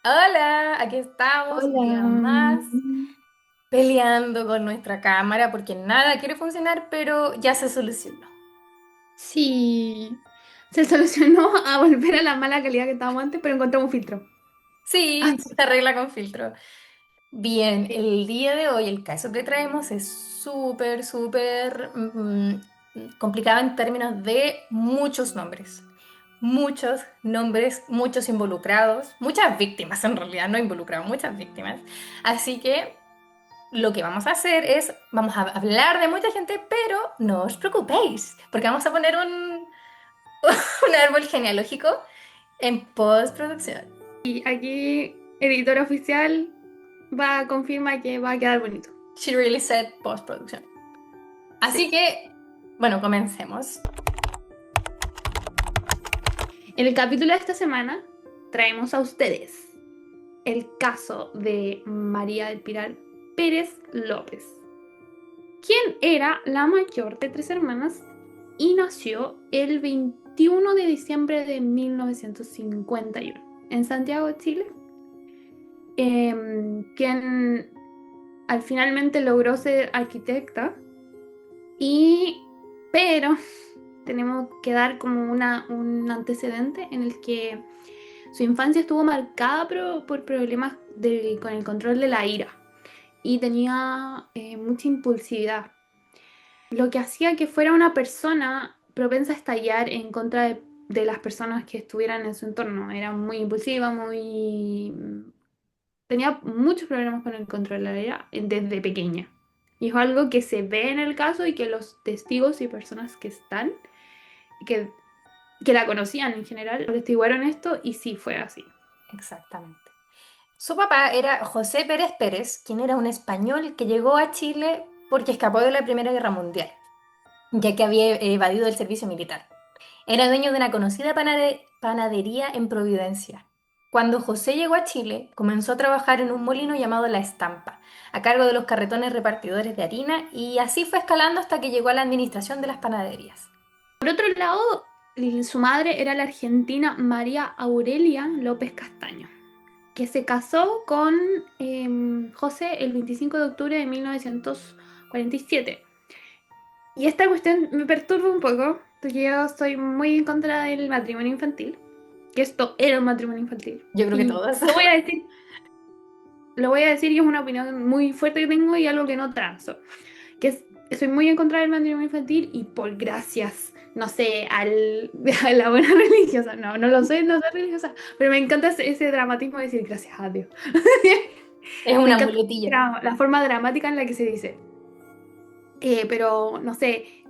Hola, aquí estamos un Hola. día más peleando con nuestra cámara porque nada quiere funcionar, pero ya se solucionó. Sí, se solucionó a volver a la mala calidad que estábamos antes, pero encontramos un filtro. Ah, Sí, se arregla con filtro. Bien, el día de hoy el caso que traemos es súper complicado en términos de muchos nombres, muchos involucrados, muchas víctimas en realidad, no involucrados, muchas víctimas. Así que lo que vamos a hacer es, vamos a hablar de mucha gente, pero no os preocupéis, porque vamos a poner un árbol genealógico en postproducción. y aquí, editor oficial va a confirmar que va a quedar bonito. She really said postproducción. Así Sí. que, bueno, comencemos. En el capítulo de esta semana traemos a ustedes el caso de María del Pilar Pérez López, quien era la mayor de tres hermanas y nació el 21 de diciembre de 1951 en Santiago de Chile, quien al finalmente logró ser arquitecta y pero tenemos que dar como un antecedente en el que su infancia estuvo marcada por problemas con el control de la ira y tenía mucha impulsividad, lo que hacía que fuera una persona propensa a estallar en contra de las personas que estuvieran en su entorno. Era muy impulsiva, muy tenía muchos problemas con el control de la ira desde pequeña. Y es algo que se ve en el caso y que los testigos y personas que están, que, que la conocían en general, atestiguaron esto y sí fue así. Exactamente. Su papá era José Pérez Pérez, quien era un español que llegó a Chile porque escapó de la Primera Guerra Mundial, ya que había evadido el servicio militar. Era dueño de una conocida panadería en Providencia. Cuando José llegó a Chile, comenzó a trabajar en un molino llamado La Estampa, a cargo de los carretones repartidores de harina, y así fue escalando hasta que llegó a la administración de las panaderías. Por otro lado, su madre era la argentina María Aurelia López Castaño, que se casó con José el 25 de octubre de 1947. Y esta cuestión me perturba un poco, porque yo estoy muy en contra del matrimonio infantil, que esto era un matrimonio infantil. Yo creo que Y todas. lo voy a decir, lo voy a decir y es una opinión muy fuerte que tengo y algo que no transo, que es, estoy muy en contra del matrimonio infantil y por gracias, no sé, a la buena religiosa, no, no lo sé, no soy religiosa, pero me encanta ese dramatismo de decir gracias a Dios. Es Me una encanta muletilla. la forma dramática en la que se dice. Pero no sé,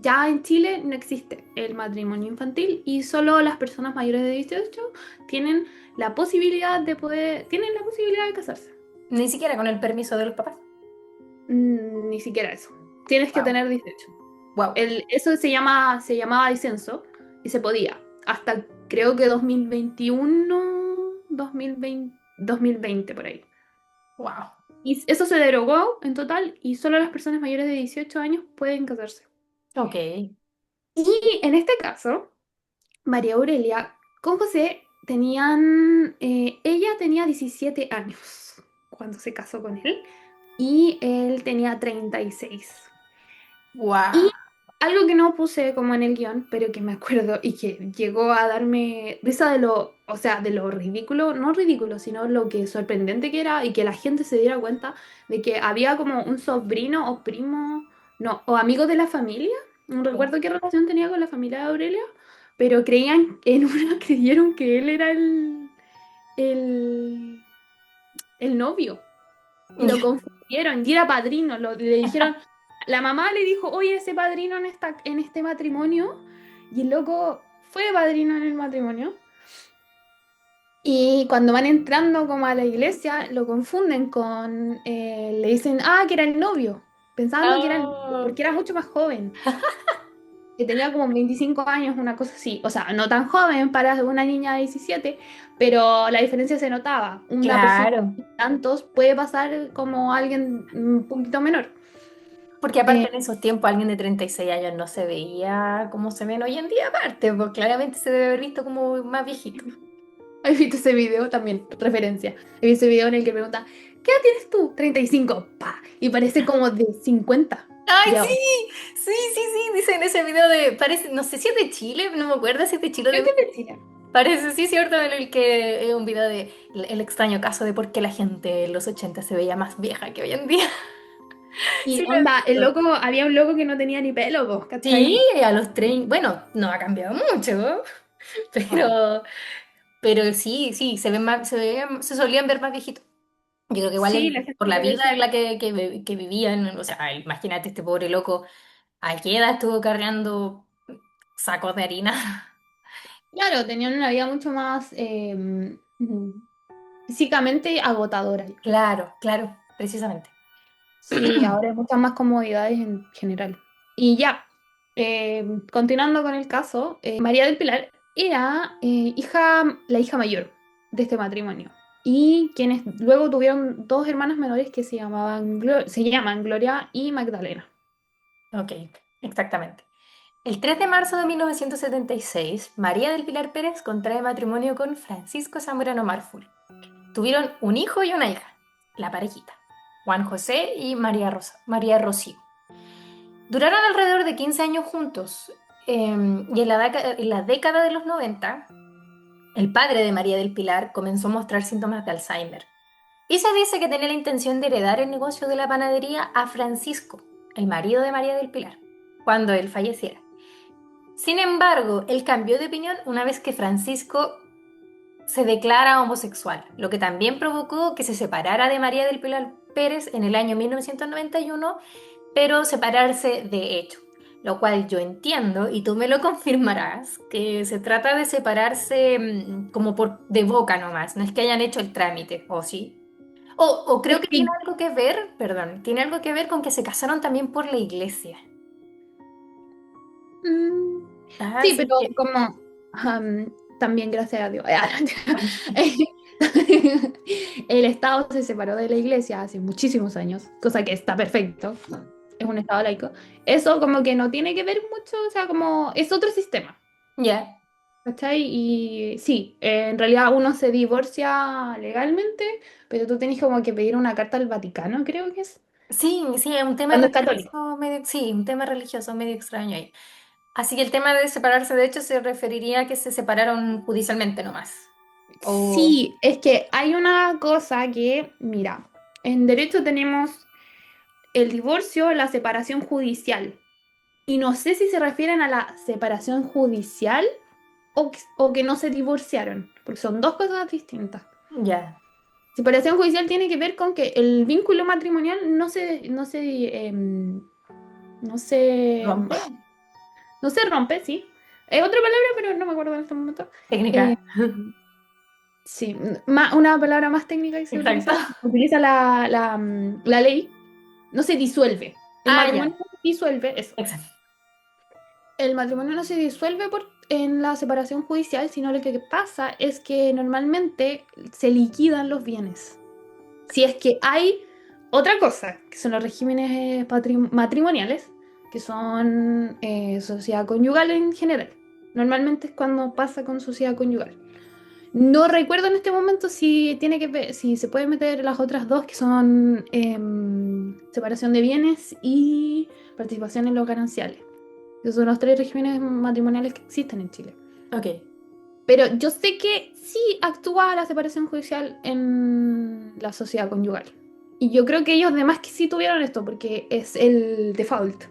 ya en Chile no existe el matrimonio infantil y solo las personas mayores de 18 tienen tienen la posibilidad de casarse. Ni siquiera con el permiso de los papás. Ni siquiera eso. Tienes que Wow. tener 18. Wow. Eso se llamaba disenso y se podía hasta creo que 2021, 2020, 2020 por ahí. Wow. Y eso se derogó en total y solo las personas mayores de 18 años pueden casarse. Ok. Y en este caso, María Aurelia con José ella tenía 17 años cuando se casó con él y él tenía 36. Wow. Y algo que no puse como en el guión, pero que me acuerdo y que llegó a darme risa o sea, de lo ridículo, no ridículo, sino lo que sorprendente que era y que la gente se diera cuenta de que había como un sobrino o primo, no, o amigo de la familia, no recuerdo qué relación tenía con la familia de Aurelia, pero creían, en una creyeron que él era el, el novio. Y lo confundieron, y era padrino, le dijeron, la mamá le dijo, oye, ese padrino en este matrimonio, y el loco fue padrino en el matrimonio. Y cuando van entrando como a la iglesia, lo confunden le dicen, ah, que era el novio, pensando que era el novio, Oh, porque era mucho más joven, que tenía como 25 años, una cosa así. O sea, no tan joven para una niña de 17, pero la diferencia se notaba. Una persona claro. de tantos puede pasar como alguien un poquito menor. Porque Eh, aparte en esos tiempos alguien de 36 años no se veía como se ven hoy en día aparte, pues claramente se debe haber visto como más viejito. ¿Has visto ese video? También, referencia. He visto ese video en el que pregunta, ¿qué edad tienes tú? 35. Pa. Y parece como de 50. ¡Ay, De sí! ahora. Sí, sí, sí, dice en ese video de, parece, no sé si es de Chile, no me acuerdo si es de Chile o Creo de que es de México. Chile. Parece, sí, cierto, en el que es un video de el extraño caso de por qué la gente en los 80 se veía más vieja que hoy en día. Y Sí, lo he onda, el visto. loco, había un loco que no tenía ni pelo, po, Sí, ¿cachai? a los 30, bueno, no ha cambiado mucho, No. pero, pero sí, sí, se ven más, se solían ver más viejitos. Yo creo que igual Sí, la por gente la se ve vida en súper. la que vivían, o sea, imagínate este pobre loco, ¿a qué edad estuvo cargando sacos de harina? Claro, tenían una vida mucho más físicamente agotadora. Claro, claro, precisamente. Sí, ahora hay muchas más comodidades en general. Y ya, continuando con el caso, María del Pilar era la hija mayor de este matrimonio. Y quienes luego tuvieron dos hermanas menores que se llaman Gloria y Magdalena. Ok, exactamente. El 3 de marzo de 1976, María del Pilar Pérez contrae matrimonio con Francisco Zamorano Márful. Tuvieron un hijo y una hija, la parejita, Juan José y María Rocío. Duraron alrededor de 15 años juntos y en la década de los 90, el padre de María del Pilar comenzó a mostrar síntomas de Alzheimer y se dice que tenía la intención de heredar el negocio de la panadería a Francisco, el marido de María del Pilar, cuando él falleciera. Sin embargo, él cambió de opinión una vez que Francisco se declara homosexual, lo que también provocó que se separara de María del Pilar Pérez en el año 1991, pero separarse de hecho, lo cual yo entiendo y tú me lo confirmarás, que se trata de separarse como por de boca nomás, no es que hayan hecho el trámite, ¿o sí? O creo que tiene Sí. algo que ver, perdón, tiene algo que ver con que se casaron también por la iglesia. Mm, sí, Así pero que, como también gracias a Dios. El Estado se separó de la iglesia hace muchísimos años, cosa que está perfecto, es un Estado laico. Eso como que no tiene que ver mucho, o sea, como es otro sistema, ya. ¿cachai? Y sí, en realidad uno se divorcia legalmente, pero tú tenés como que pedir una carta al Vaticano, creo que es, Sí, sí, es un tema cuando es católico. religioso medio, sí, un tema religioso medio extraño ahí. Así que el tema de separarse, de hecho, se referiría a que se separaron judicialmente nomás. O, Sí, es que hay una cosa que, mira, en derecho tenemos el divorcio, la separación judicial. Y no sé si se refieren a la separación judicial o que no se divorciaron, porque son dos cosas distintas. ya. Separación judicial tiene que ver con que el vínculo matrimonial no se, ¿Rompe? no se rompe, sí. Es otra palabra, pero no me acuerdo en este momento. Eh, Técnica. sí, una palabra más técnica que se Exacto. utiliza la ley, no se disuelve. El Ah, ya. matrimonio no se disuelve, eso. Exacto. El matrimonio no se disuelve en la separación judicial, sino lo que pasa es que normalmente se liquidan los bienes. Si es que hay otra cosa, que son los regímenes matrimoniales, que son sociedad conyugal en general. Normalmente es cuando pasa con sociedad conyugal. No recuerdo en este momento si si se puede meter las otras dos, que son separación de bienes y participación en los gananciales. Esos son los tres regímenes matrimoniales que existen en Chile. Ok. Pero yo sé que sí actúa la separación judicial en la sociedad conyugal. Y yo creo que ellos además que sí tuvieron esto, porque es el default.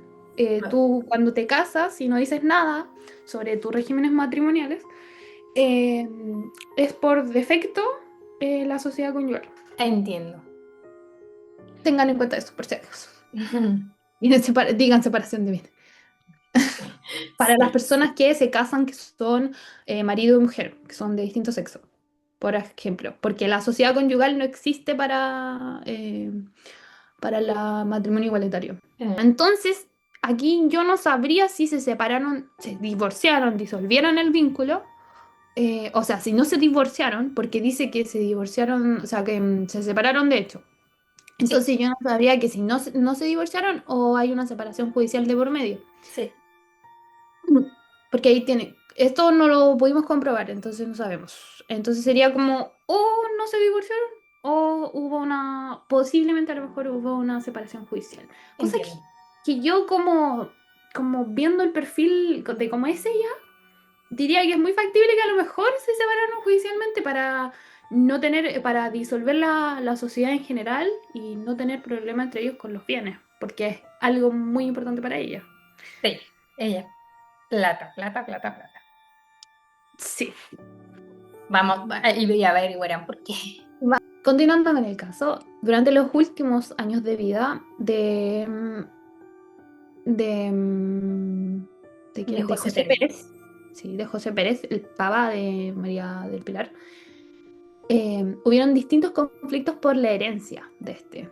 Tú cuando te casas y no dices nada sobre tus regímenes matrimoniales, eh, es por defecto la sociedad conyugal. Entiendo. Tengan en cuenta eso, por si acaso. Y no digan separación de bienes. Para las Sí. personas que se casan, que son marido y mujer, que son de distinto sexo, por ejemplo, porque la sociedad conyugal no existe para el matrimonio igualitario. Eh, Entonces, aquí yo no sabría si se separaron, se divorciaron, disolvieron el vínculo, o sea, si no se divorciaron, porque dice que se divorciaron, o sea, que se separaron de hecho. sí, Entonces yo no sabría que si no se divorciaron o hay una separación judicial de por medio. sí. Porque ahí tiene. esto no lo pudimos comprobar, entonces no sabemos. Entonces sería como, o no se divorciaron, o hubo una, posiblemente a lo mejor hubo una separación judicial. Cosa Entiendo. que yo como viendo el perfil de cómo es ella, diría que es muy factible que a lo mejor se separaron judicialmente para no tener, para disolver la sociedad en general y no tener problemas entre ellos con los bienes, porque es algo muy importante para ella. Sí, ella. Plata, plata, plata, plata. Sí. Vamos, y voy a averiguar por qué. Continuando con el caso, durante los últimos años de vida de, mm, ¿de De quién? De José José Pérez. Pérez, sí, de José Pérez, el papá de María del Pilar, hubieron distintos conflictos por la herencia de este.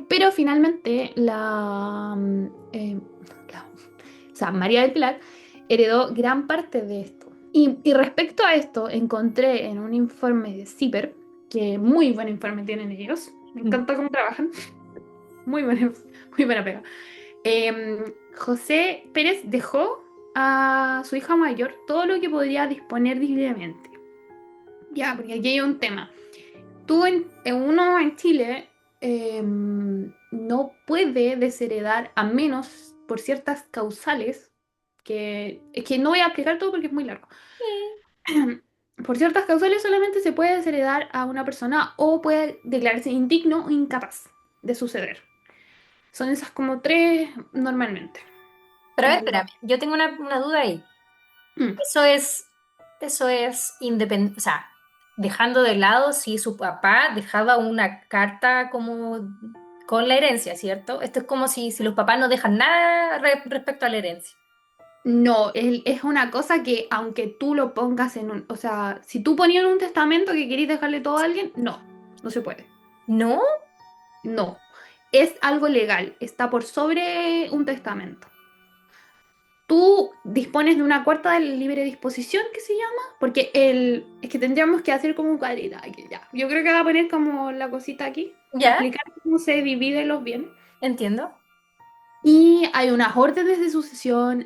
Pero finalmente o sea, María del Pilar heredó gran parte de esto. Y respecto a esto, encontré en un informe de CIPER, que muy buen informe tienen ellos, me Mm. encanta cómo trabajan, muy buena, muy buena pega. José Pérez dejó a su hija mayor todo lo que podría disponer libremente. Ya, porque aquí hay un tema. Uno en Chile no puede desheredar a menos por ciertas causales, que es que no voy a explicar todo porque es muy largo. Por ciertas causales solamente se puede desheredar a una persona o puede declararse indigno o incapaz de suceder. Son esas como tres normalmente. Pero a ver, En la- espérame, yo tengo una duda ahí. Mm. Eso es, eso es independiente, o sea, dejando de lado si su papá dejaba una carta como con la herencia, ¿cierto? Esto es como si los papás no dejan nada respecto a la herencia. No, es una cosa que aunque tú lo pongas en un... O sea, si tú ponías en un testamento que querís dejarle todo a alguien, no, no se puede. ¿No? No, es algo legal, está por sobre un testamento. Tú dispones de una cuarta de libre disposición que se llama, porque es que tendríamos que hacer como un cuadrito aquí, ya. Yo creo que va a poner como la cosita aquí para ¿Ya? explicar cómo se dividen los bienes. Entiendo. Y hay unas órdenes de sucesión,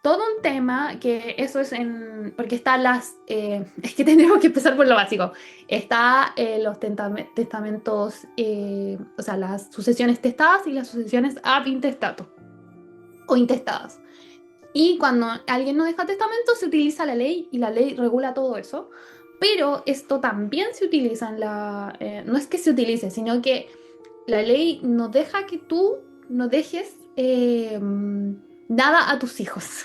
todo un tema que eso es porque están es que tenemos que empezar por lo básico. Está los testamentos, o sea, las sucesiones testadas y las sucesiones ab intestato o intestadas. Y cuando alguien no deja testamento, se utiliza la ley y la ley regula todo eso. Pero esto también se utiliza no es que se utilice, sino que la ley no deja que tú no dejes nada a tus hijos.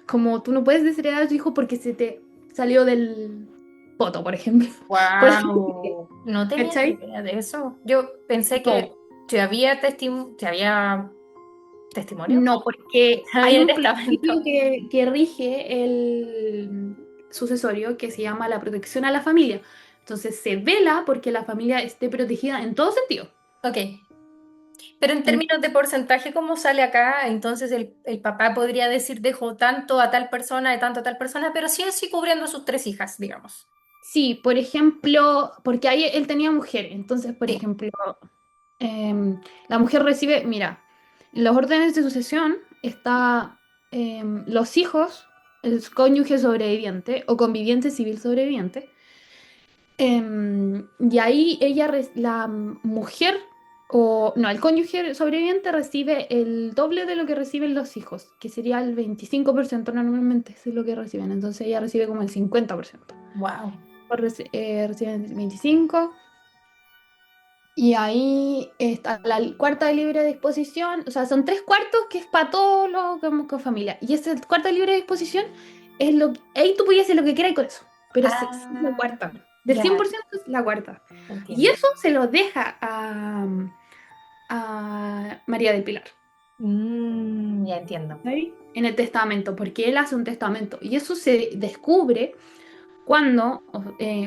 Como tú no puedes desheredar a tu hijo porque se te salió del poto, por ejemplo. Por así decirlo. Wow, no tenía ¿Cachai? idea de eso. Yo pensé que No, si había testimonio, no, porque hay había un principio testamento. que rige el sucesorio que se llama la protección a la familia. Entonces se vela porque la familia esté protegida en todo sentido. Ok, pero en En- términos de porcentaje, ¿cómo sale acá? Entonces el papá podría decir dejó tanto a tal persona, de tanto a tal persona, pero sí así cubriendo a sus tres hijas, digamos. sí, por ejemplo, porque ahí él tenía mujer. Entonces, por Sí, ejemplo, la mujer recibe, mira, en los órdenes de sucesión está los hijos, el cónyuge sobreviviente o conviviente civil sobreviviente. Y ahí la mujer, o no, el cónyuge sobreviviente recibe el doble de lo que reciben los hijos, que sería el 25% normalmente, eso es lo que reciben. Entonces ella recibe como el 50%. wow. Reciben el 25%. Y ahí está la cuarta de libre disposición, o sea, son tres cuartos que es para todo lo como con familia. Y esa cuarta de libre disposición es ahí tú puedes hacer lo que quieras con eso, pero es la Ah, cuarta. Del ya, 100% es la cuarta. Y entiendo. eso se lo deja a María del Pilar, Ya entiendo. ¿sí? En el testamento, porque él hace un testamento. Y eso se descubre cuando,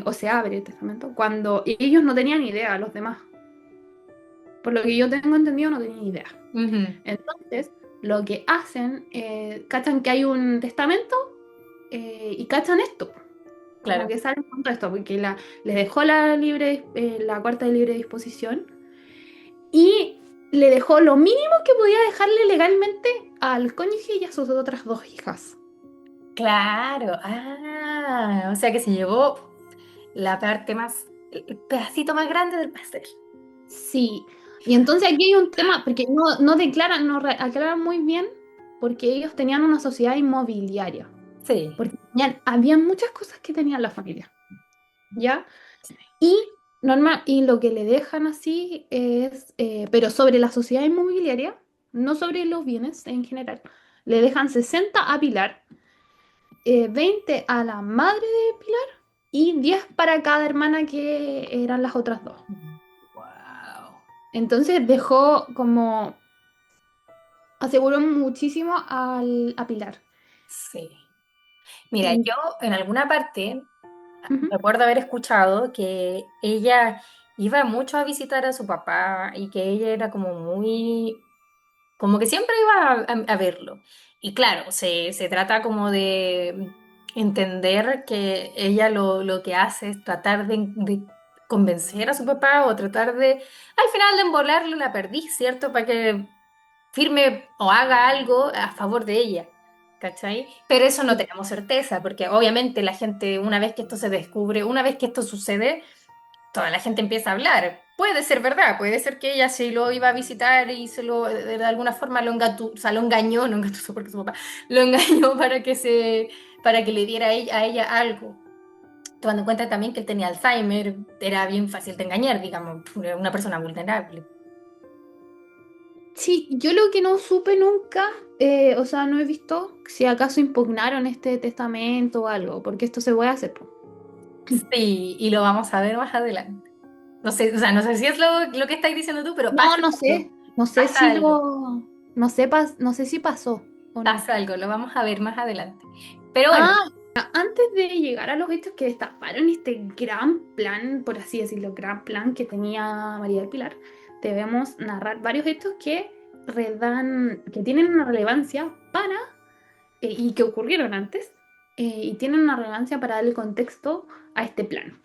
o se abre el testamento, cuando ellos no tenían idea, los demás. Por lo que yo tengo entendido, no tenían idea. Ujú, Entonces, lo que hacen, cachan que hay un testamento y cachan esto. Como claro. que salen con todo esto, porque les dejó la cuarta de libre disposición y le dejó lo mínimo que podía dejarle legalmente al cónyuge y a sus otras dos hijas. Claro, o sea que se llevó la parte más, el pedacito más grande del pastel. Sí, y entonces aquí hay un tema, porque no declaran, aclaran muy bien, porque ellos tenían una sociedad inmobiliaria, Sí. porque habían muchas cosas que tenían la familia, ¿ya? Y, y lo que le dejan así es, pero sobre la sociedad inmobiliaria, no sobre los bienes en general, le dejan 60 a Pilar, 20 a la madre de Pilar y 10 para cada hermana que eran las otras dos. Wow. Entonces dejó como aseguró muchísimo a Pilar. Sí. Mira, Y, yo en alguna parte ujú, recuerdo haber escuchado que ella iba mucho a visitar a su papá y que ella era como muy, como que siempre iba a verlo. Y claro, se trata como de entender que ella lo que hace es tratar de convencer a su papá o tratar de, al final de embolarle la perdiz, ¿cierto? Para que firme o haga algo a favor de ella, ¿cachai? Pero eso no sí, tenemos certeza, porque obviamente la gente, una vez que esto se descubre, una vez que esto sucede, toda la gente empieza a hablar. Puede ser verdad, puede ser que ella se lo iba a visitar y se lo, de alguna forma o sea, lo engañó, no engatusó porque su papá, lo engañó para que le diera a ella algo. Tomando en cuenta también que él tenía Alzheimer, era bien fácil de engañar, digamos, una persona vulnerable. sí, yo lo que no supe nunca, o sea, no he visto si acaso impugnaron este testamento o algo, porque esto se puede hacer, po. Sí, y lo vamos a ver más adelante. No sé, o sea, no sé si es lo que estáis diciendo tú, pero No, pasa no algo. sé, no sé Pasa si algo. no sé, no sé si pasó o no. Pasa algo, lo vamos a ver más adelante. Pero bueno, Ah, antes de llegar a los hechos que destaparon este gran plan, por así decirlo, gran plan que tenía María del Pilar, debemos narrar varios hechos que tienen una relevancia para, y que ocurrieron antes, y tienen una relevancia para darle contexto a este plan.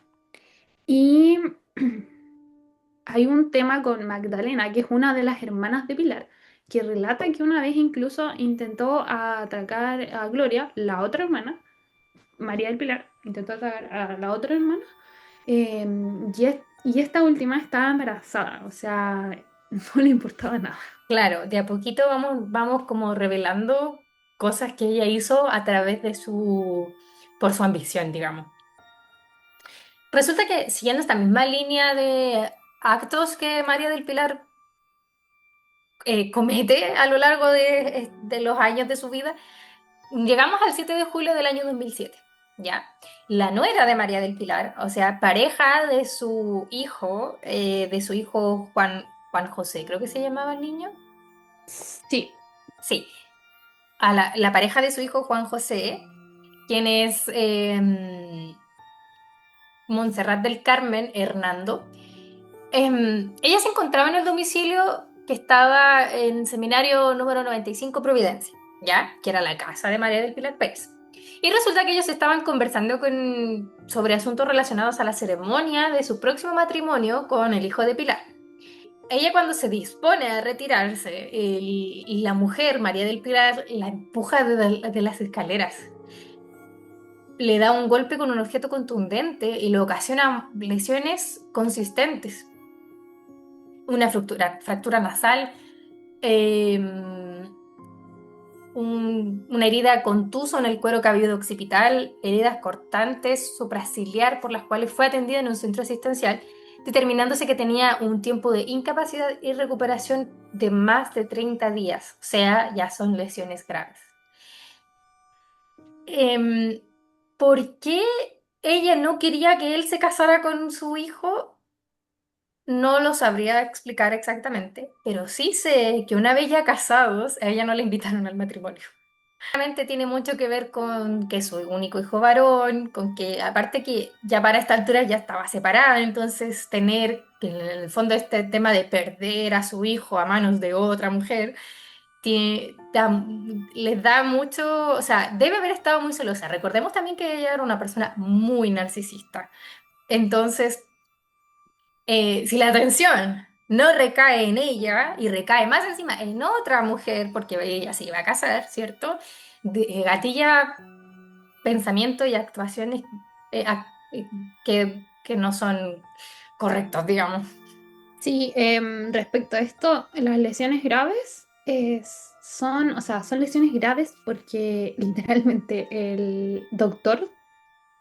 Y hay un tema con Magdalena, que es una de las hermanas de Pilar, que relata que una vez incluso intentó atacar a Gloria, la otra hermana, María del Pilar intentó atacar a la otra hermana eh, y esta última estaba embarazada, o sea, no le importaba nada. claro, de a poquito vamos como revelando cosas que ella hizo a través por su ambición, digamos. Resulta que siguiendo esta misma línea de actos que María del Pilar comete a lo largo de los años de su vida, llegamos al 7 de julio del año 2007, ¿ya? La nuera de María del Pilar, o sea, pareja de su hijo Juan José, creo que se llamaba el niño. Sí, Sí, a la pareja de su hijo Juan José, quien es Montserrat del Carmen Hernando. Ella se encontraba en el domicilio que estaba en Seminario número 95 Providencia, ¿ya? Que era la casa de María del Pilar Pérez. Y resulta que ellos estaban conversando sobre asuntos relacionados a la ceremonia de su próximo matrimonio con el hijo de Pilar. Ella cuando se dispone a retirarse, y la mujer, María del Pilar, la empuja de las escaleras. Le da un golpe con un objeto contundente y le ocasiona lesiones consistentes. Una fractura nasal, eh, una herida contusa en el cuero cabelludo occipital, heridas cortantes supraciliar por las cuales fue atendida en un centro asistencial, determinándose que tenía un tiempo de incapacidad y recuperación de más de 30 días, o sea, ya son lesiones graves. Em, ¿Por qué ella no quería que él se casara con su hijo? No lo sabría explicar exactamente, pero sí sé que una vez ya casados, a ella no le invitaron al matrimonio. Realmente tiene mucho que ver con que es su único hijo varón, con que aparte que ya para esta altura ya estaba separada, entonces tener que en el fondo este tema de perder a su hijo a manos de otra mujer, les da mucho, o sea, debe haber estado muy celosa. Recordemos también que ella era una persona muy narcisista. Entonces, si la atención no recae en ella y recae más encima en otra mujer, porque ella se iba a casar, ¿cierto? Gatilla pensamientos y actuaciones que no son correctos, digamos. Sí, respecto a esto, las lesiones graves son, o sea, son lesiones graves porque literalmente el doctor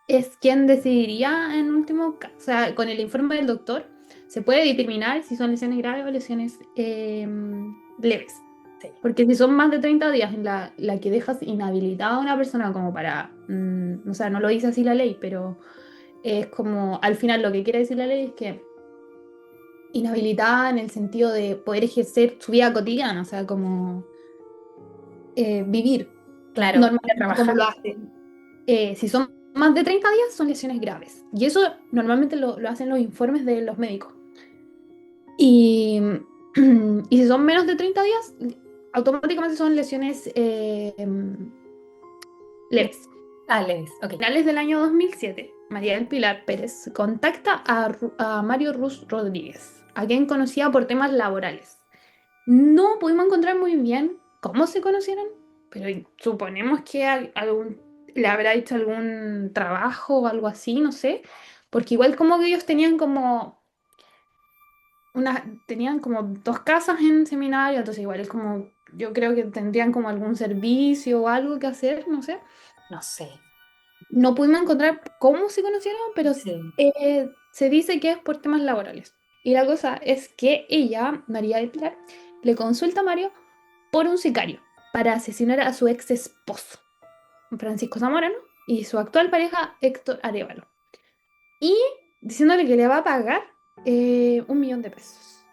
es quien decidiría en último caso, o sea, con el informe del doctor se puede determinar si son lesiones graves o lesiones leves. Sí. Porque si son más de 30 días en la que dejas inhabilitada a una persona como para, o sea, no lo dice así la ley, pero es como, al final lo que quiere decir la ley es que inhabilitada en el sentido de poder ejercer su vida cotidiana, o sea, como vivir Claro, ir a normalmente como trabajar. lo hacen. Si son más de 30 días, son lesiones graves. Y eso normalmente lo hacen los informes de los médicos. Y, y si son menos de 30 días, automáticamente son lesiones leves. Leves, ok. A finales del año 2007, María del Pilar Pérez contacta a Mario Ruz Rodríguez, a quien conocía por temas laborales. No pudimos encontrar muy bien cómo se conocieron, pero suponemos que le habrá hecho algún trabajo o algo así, no sé, porque igual como que ellos tenían como dos casas en seminario, entonces igual es como, yo creo que tendrían como algún servicio o algo que hacer, no sé. No sé. No pudimos encontrar cómo se conocieron, pero Sí. se dice que es por temas laborales. Y la cosa es que ella, María del Pilar, le consulta a Mario por un sicario para asesinar a su ex esposo, Francisco Zamorano, y su actual pareja, Héctor Arevalo. Y diciéndole que le va a pagar 1 millón de pesos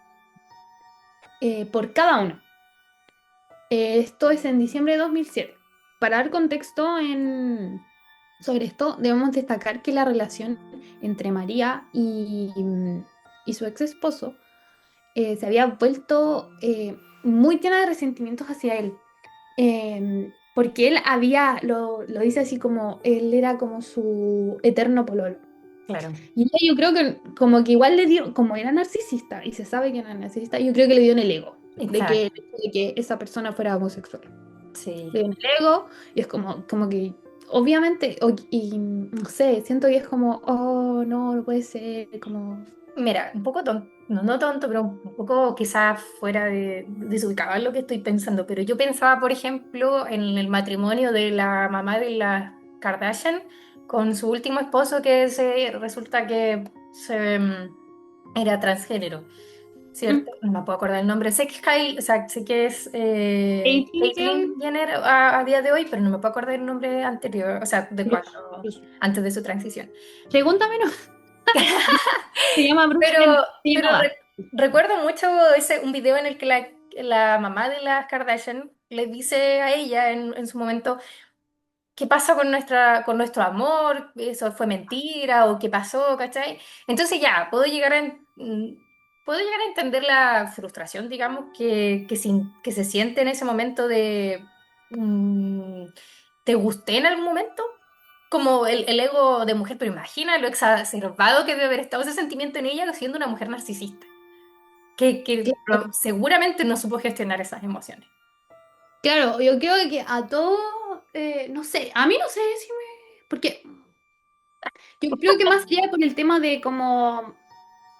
por cada uno. Esto es en diciembre de 2007. Para dar contexto sobre esto, debemos destacar que la relación entre María y su ex esposo se había vuelto muy llena de resentimientos hacia él. Porque él lo dice así como, él era como su eterno pololo. Claro. Y ella yo creo que como que igual le dio, como era narcisista, y se sabe que era narcisista, yo creo que le dio en el ego, Exacto. de que esa persona fuera homosexual. Le Sí. dio en el ego, y es como que, obviamente, y no sé, siento que es como, oh, no, no puede ser, como... Mira, un poco tonto, no, no tonto, pero un poco quizás fuera de desubicado en lo que estoy pensando. Pero yo pensaba, por ejemplo, en el matrimonio de la mamá de la Kardashian con su último esposo resulta que era transgénero, Mm. ¿cierto? No me puedo acordar el nombre. Sé que es Kylie, o sea, sé que es Caitlyn, creo. Caitlyn Jenner a día de hoy, pero no me puedo acordar el nombre anterior, o sea, de Bruce, cuando, Bruce. antes de su transición. Pregúntame, no. Se llama Bruce Pero, Jenner. Se pero llamaba. recuerdo mucho un video en el que la mamá de las Kardashian le dice a ella en su momento, ¿qué pasa con nuestro amor? ¿Eso fue mentira? ¿O qué pasó? ¿Cachai? Entonces ya, puedo llegar a entender la frustración, digamos, que se siente en ese momento de, ¿te gusté en algún momento? Como el ego de mujer, pero imagina lo exacerbado que debe haber estado ese sentimiento en ella siendo una mujer narcisista, que Claro, seguramente no supo gestionar esas emociones. claro, yo creo que a todos, no sé, a mí no sé si me... Porque yo creo que más allá por el tema de como,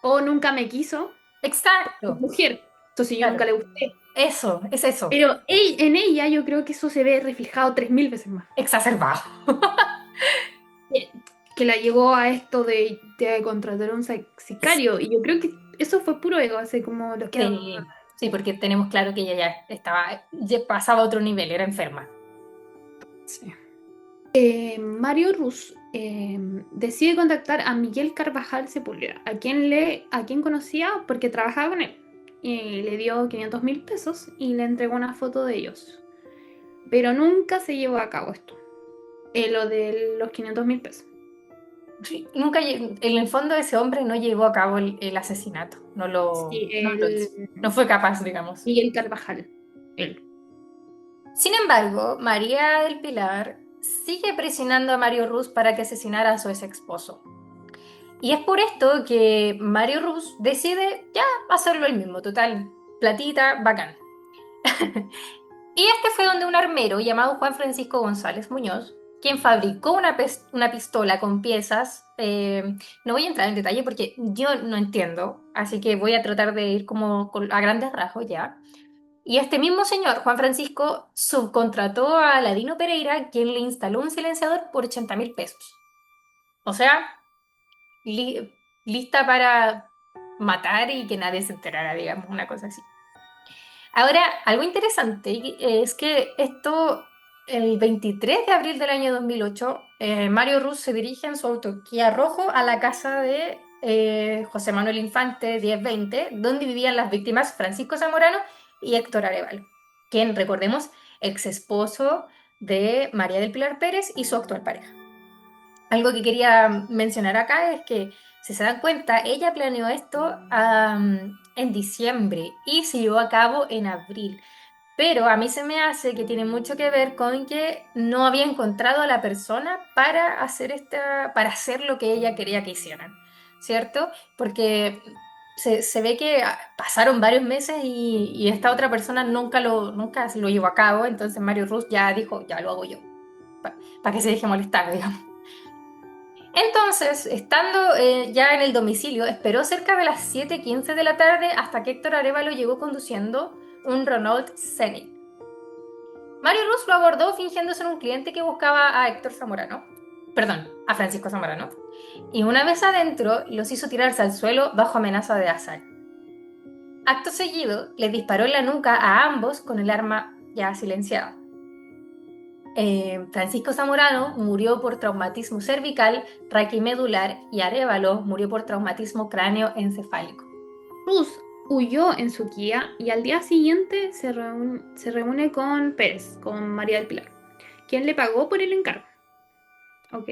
oh, nunca me quiso, Exacto, mujer, entonces yo nunca claro. le gusté. Eso, es eso, Pero en ella yo creo que eso se ve reflejado 3000 veces más. exacerbado. Que que la llevó a esto de contratar a un sicario. Y yo creo que eso fue puro ego, así como lo que... Sí, sí, porque tenemos claro que ella ya ya pasaba a otro nivel, era enferma. Sí. Mario Ruz decide contactar a Miguel Carvajal Sepúlveda, a quien conocía porque trabajaba con él. Y le dio 500.000 pesos y le entregó una foto de ellos. Pero nunca se llevó a cabo esto, lo de los 500.000 pesos. Sí, nunca, en el fondo ese hombre no llevó a cabo el asesinato, Sí, no lo hizo, no fue capaz, digamos. Miguel Carvajal, él. Sin embargo, María del Pilar sigue presionando a Mario Ruz para que asesinara a su ex esposo. Y es por esto que Mario Ruz decide ya hacerlo él mismo, total, platita, bacán. Y este fue donde un armero llamado Juan Francisco González Muñoz, quien fabricó una pistola con piezas. No voy a entrar en detalle porque yo no entiendo, así que voy a tratar de ir como a grandes rasgos ya. Y este mismo señor, Juan Francisco, subcontrató a Ladino Pereira, quien le instaló un silenciador por 80.000 pesos. O sea, lista para matar y que nadie se enterara, digamos, una cosa así. Ahora, algo interesante es que esto, el 23 de abril del año 2008, Mario Ruz se dirige en su auto Kia Rojo a la casa de José Manuel Infante 1020, donde vivían las víctimas Francisco Zamorano y Héctor Arevalo, quien, recordemos, ex esposo de María del Pilar Pérez y su actual pareja. Algo que quería mencionar acá es que, si se dan cuenta, ella planeó esto en diciembre y se llevó a cabo en abril. Pero a mí se me hace que tiene mucho que ver con que no había encontrado a la persona para hacer lo que ella quería que hicieran, ¿cierto? Porque se ve que pasaron varios meses y esta otra persona nunca se lo llevó a cabo, entonces Mario Ruz ya dijo, ya lo hago yo, para que se deje molestar, digamos. Entonces, estando ya en el domicilio, esperó cerca de las 7:15 de la tarde hasta que Héctor Arévalo llegó conduciendo un Renault Scenic. Mario Ruz lo abordó fingiendo ser un cliente que buscaba a Héctor Zamorano, perdón, a Francisco Zamorano, y una vez adentro los hizo tirarse al suelo bajo amenaza de asalto. Acto seguido, les disparó en la nuca a ambos con el arma ya silenciada. Francisco Zamorano murió por traumatismo cervical, raquimedular y Arévalo murió por traumatismo cráneoencefálico. Ruz huyó en su Kia y al día siguiente se reúne con Pérez, con María del Pilar, quien le pagó por el encargo. ¿Ok?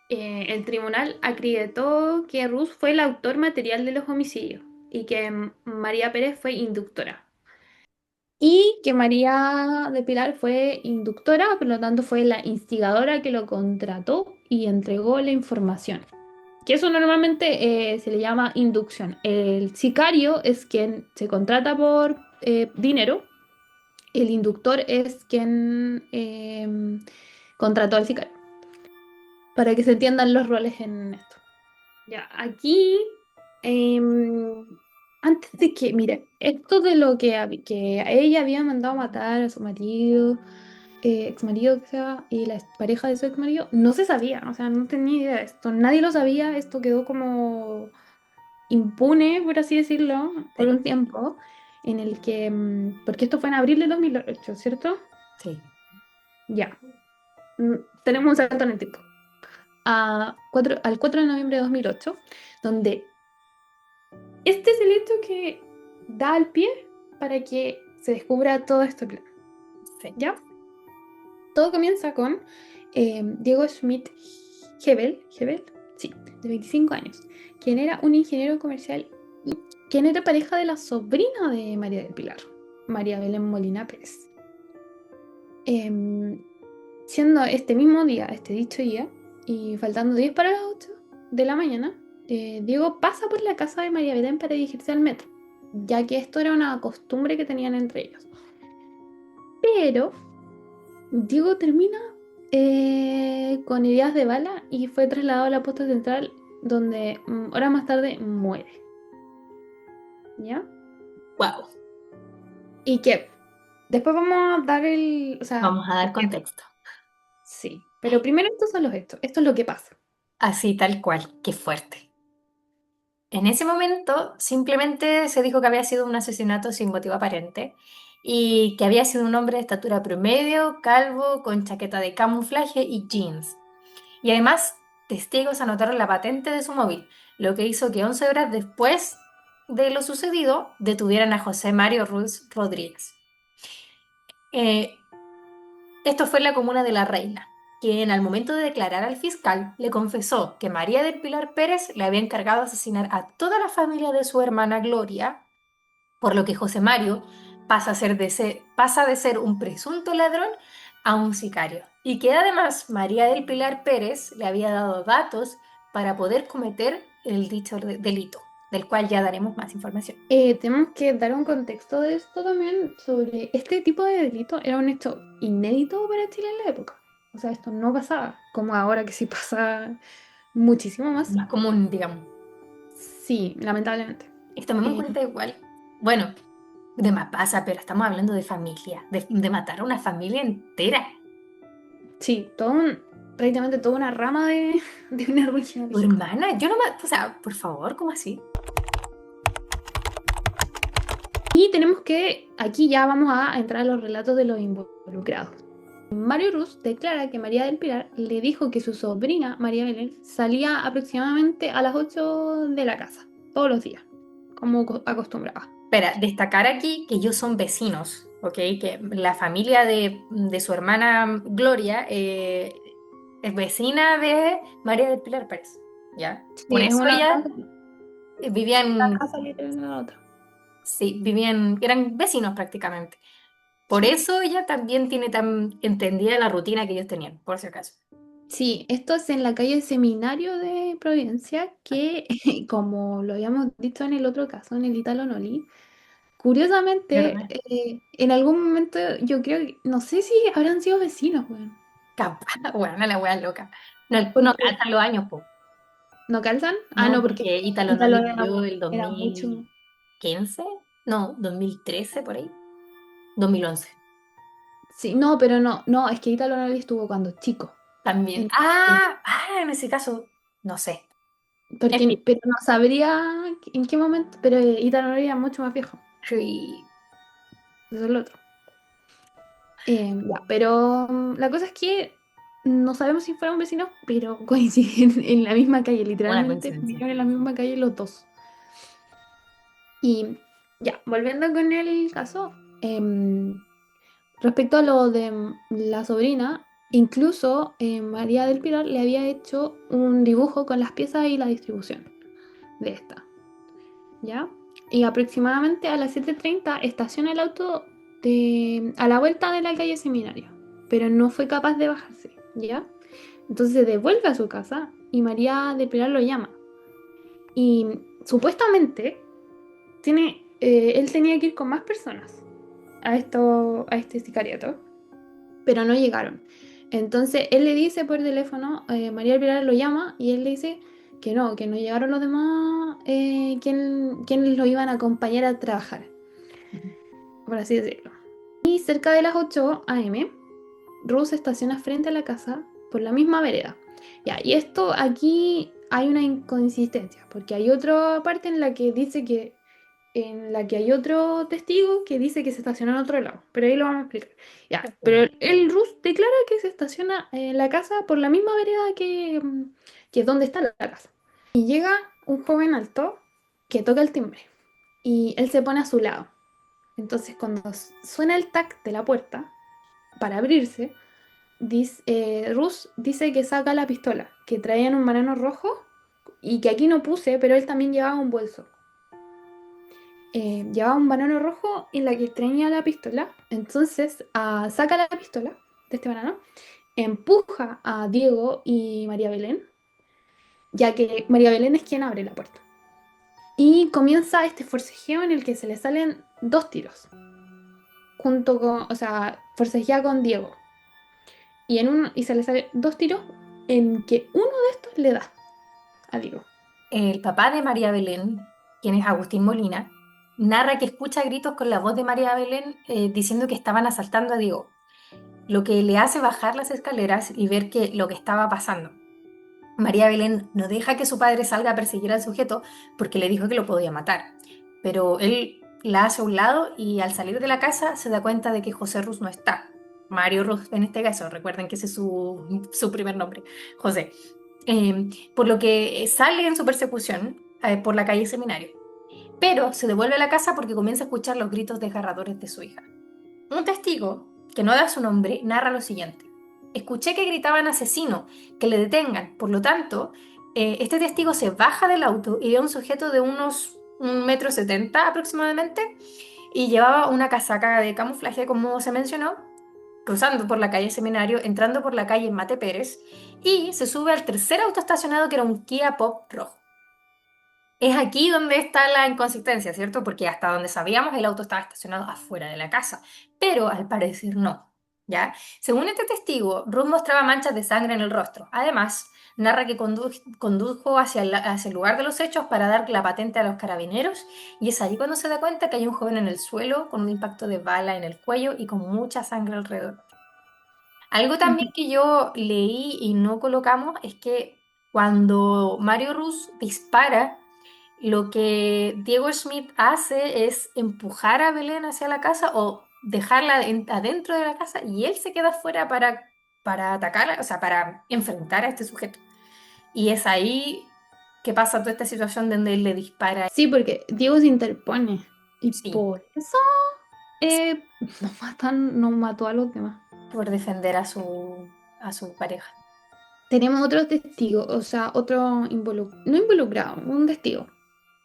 El tribunal acreditó que Ruz fue el autor material de los homicidios y que María Pérez fue inductora. Y que María de Pilar fue inductora, por lo tanto fue la instigadora que lo contrató y entregó la información. Que eso normalmente se le llama inducción. El sicario es quien se contrata por dinero. El inductor es quien contrató al sicario. Para que se entiendan los roles en esto. Ya, aquí, em, antes de que, mire, esto de lo que a ella había mandado matar a su marido, ex marido que sea, y la pareja de su ex marido, no se sabía, o sea, no tenía idea de esto, nadie lo sabía, esto quedó como impune, por así decirlo, por Sí, un tiempo, en el que, porque esto fue en abril de 2008, ¿cierto? sí. Ya, mm, tenemos un salto en el tiempo. Al 4 de noviembre de 2008, donde este es el hecho que da al pie para que se descubra todo esto claro. Sí. ¿Ya? Todo comienza con Diego Schmidt Hebel, sí, de 25 años, quien era un ingeniero comercial y quien era pareja de la sobrina de María del Pilar, María Belén Molina Pérez. Em, Siendo este mismo día, este dicho día, y faltando 10 para las 8 de la mañana, Diego pasa por la casa de María Belén para dirigirse al metro, ya que esto era una costumbre que tenían entre ellos. Pero Diego termina con heridas de bala y fue trasladado a la posta central, donde horas más tarde muere. ¿Ya? Wow. Y que después vamos a dar el. O sea, Vamos a dar contexto. sí. Pero primero estos son los hechos. Esto es lo que pasa. Así tal cual. Qué fuerte. En ese momento simplemente se dijo que había sido un asesinato sin motivo aparente y que había sido un hombre de estatura promedio, calvo, con chaqueta de camuflaje y jeans. Y además, testigos anotaron la patente de su móvil, lo que hizo que 11 horas después de lo sucedido detuvieran a José Mario Ruiz Rodríguez. Eh, Esto fue en la comuna de La Reina, quien al momento de declarar al fiscal le confesó que María del Pilar Pérez le había encargado asesinar a toda la familia de su hermana Gloria, por lo que José Mario pasa de ser un presunto ladrón a un sicario, y que además María del Pilar Pérez le había dado datos para poder cometer el dicho delito, del cual ya daremos más información. Tenemos que dar un contexto de esto también sobre este tipo de delito. Era un hecho inédito para Chile en la época. O sea, esto no pasaba, como ahora que sí pasa muchísimo más. Más común, digamos. Sí, lamentablemente. Esto me Eh, cuenta igual. Bueno, de más pasa, pero estamos hablando de familia, de matar a una familia entera. sí, prácticamente toda una rama de, de una religión Tu México. hermana, yo no o sea, por favor, ¿cómo así? Y tenemos que, aquí ya vamos a entrar a los relatos de los involucrados. Mario Ruz declara que María del Pilar le dijo que su sobrina, María Belén, salía aproximadamente a las 8 de la casa, todos los días, como acostumbraba. Espera, destacar aquí que ellos son vecinos, ¿ok? Que la familia de su hermana Gloria es vecina de María del Pilar Pérez, ¿ya? Por Sí, es eso una ella vivían, casa literal de la otra. sí, eran vecinos prácticamente. Por Sí. eso ella también tiene tan entendida la rutina que ellos tenían, por si acaso. Sí, esto es en la calle Seminario de Providencia, que como lo habíamos dicho en el otro caso, en el Italo Noli, curiosamente, ¿Verdad? en algún momento yo creo que, no sé si habrán sido vecinos, weón. Capaz, bueno, la wea loca. No, no Porque calzan los años, po. ¿no calzan? Ah, No, no, porque porque Ítalo Italo Noli vivió el era mucho. 2015, no, 2013 por ahí, 2011 Sí, no, pero no, no, es que Italo Noli estuvo cuando chico. también. En- En ese caso, no sé. En fin, pero no sabría en qué momento, pero Italo Noli era mucho más viejo. sí. Eso es lo otro. Ya, pero la cosa es que no sabemos si fueron vecinos, pero coinciden en la misma calle, Una literalmente coincidencia. vivieron en la misma calle los dos. Y ya, volviendo con el caso, respecto a lo de la sobrina, incluso María del Pilar le había hecho un dibujo con las piezas y la distribución de esta, ¿ya? Y aproximadamente a las 7:30 estaciona el auto a la vuelta de la calle Seminario, pero no fue capaz de bajarse, ¿ya? Entonces se devuelve a su casa y María del Pilar lo llama. Y supuestamente él tenía que ir con más personas a este sicariato, pero no llegaron. Entonces él le dice por teléfono, María del Pilar lo llama y él le dice que no llegaron los demás, quienes lo iban a acompañar a trabajar, por así decirlo. Y cerca de las 8 a.m., Rose estaciona frente a la casa por la misma vereda. Ya, y esto aquí hay una inconsistencia, porque hay otra parte en la que hay otro testigo que dice que se estacionó en otro lado, pero ahí lo vamos a explicar. Ya, pero el Rus declara que se estaciona en la casa por la misma vereda que es donde está la casa. Y llega un joven alto que toca el timbre y él se pone a su lado. Entonces cuando suena el tac de la puerta para abrirse, Rus dice que saca la pistola, que traía en un banano rojo y que aquí no puse, pero él también llevaba un bolso. Llevaba un banano rojo en la que tenía la pistola. Entonces saca la pistola de este banano, empuja a Diego y María Belén, ya que María Belén es quien abre la puerta. Y comienza este forcejeo en el que se le salen dos tiros, o sea, forcejea con Diego. Y se le salen dos tiros en que uno de estos le da a Diego. El papá de María Belén, quien es Agustín Molina, narra que escucha gritos con la voz de María Belén diciendo que estaban asaltando a Diego, lo que le hace bajar las escaleras y ver lo que estaba pasando. María Belén no deja que su padre salga a perseguir al sujeto porque le dijo que lo podía matar, pero él la hace a un lado y al salir de la casa se da cuenta de que José Ruz no está. Mario Ruz en este caso, recuerden que ese es su primer nombre, José. Por lo que sale en su persecución por la calle Seminario, pero se devuelve a la casa porque comienza a escuchar los gritos desgarradores de su hija. Un testigo, que no da su nombre, narra lo siguiente. Escuché que gritaban asesino, que le detengan. Por lo tanto, este testigo se baja del auto y ve a un sujeto de unos 1,70 m aproximadamente y llevaba una casaca de camuflaje, como se mencionó, cruzando por la calle Seminario, entrando por la calle Mate Pérez y se sube al tercer auto estacionado que era un Kia Pop rojo. Es aquí donde está la inconsistencia, ¿cierto? Porque hasta donde sabíamos el auto estaba estacionado afuera de la casa, pero al parecer no. ¿Ya? Según este testigo, Ruth mostraba manchas de sangre en el rostro. Además, narra que condujo hacia el lugar de los hechos para dar la patente a los carabineros y es allí cuando se da cuenta que hay un joven en el suelo con un impacto de bala en el cuello y con mucha sangre alrededor. Algo también Ujú. que yo leí y no colocamos es que cuando Mario Ruz dispara, lo que Diego Schmidt hace es empujar a Belén hacia la casa o dejarla adentro de la casa y él se queda afuera para atacar, o sea, para enfrentar a este sujeto. Y es ahí que pasa toda esta situación donde él le dispara, Sí, porque Diego se interpone y sí, por eso nos mató a los demás. por defender a su pareja. Tenemos otro testigo, o sea, no involucrado, un testigo,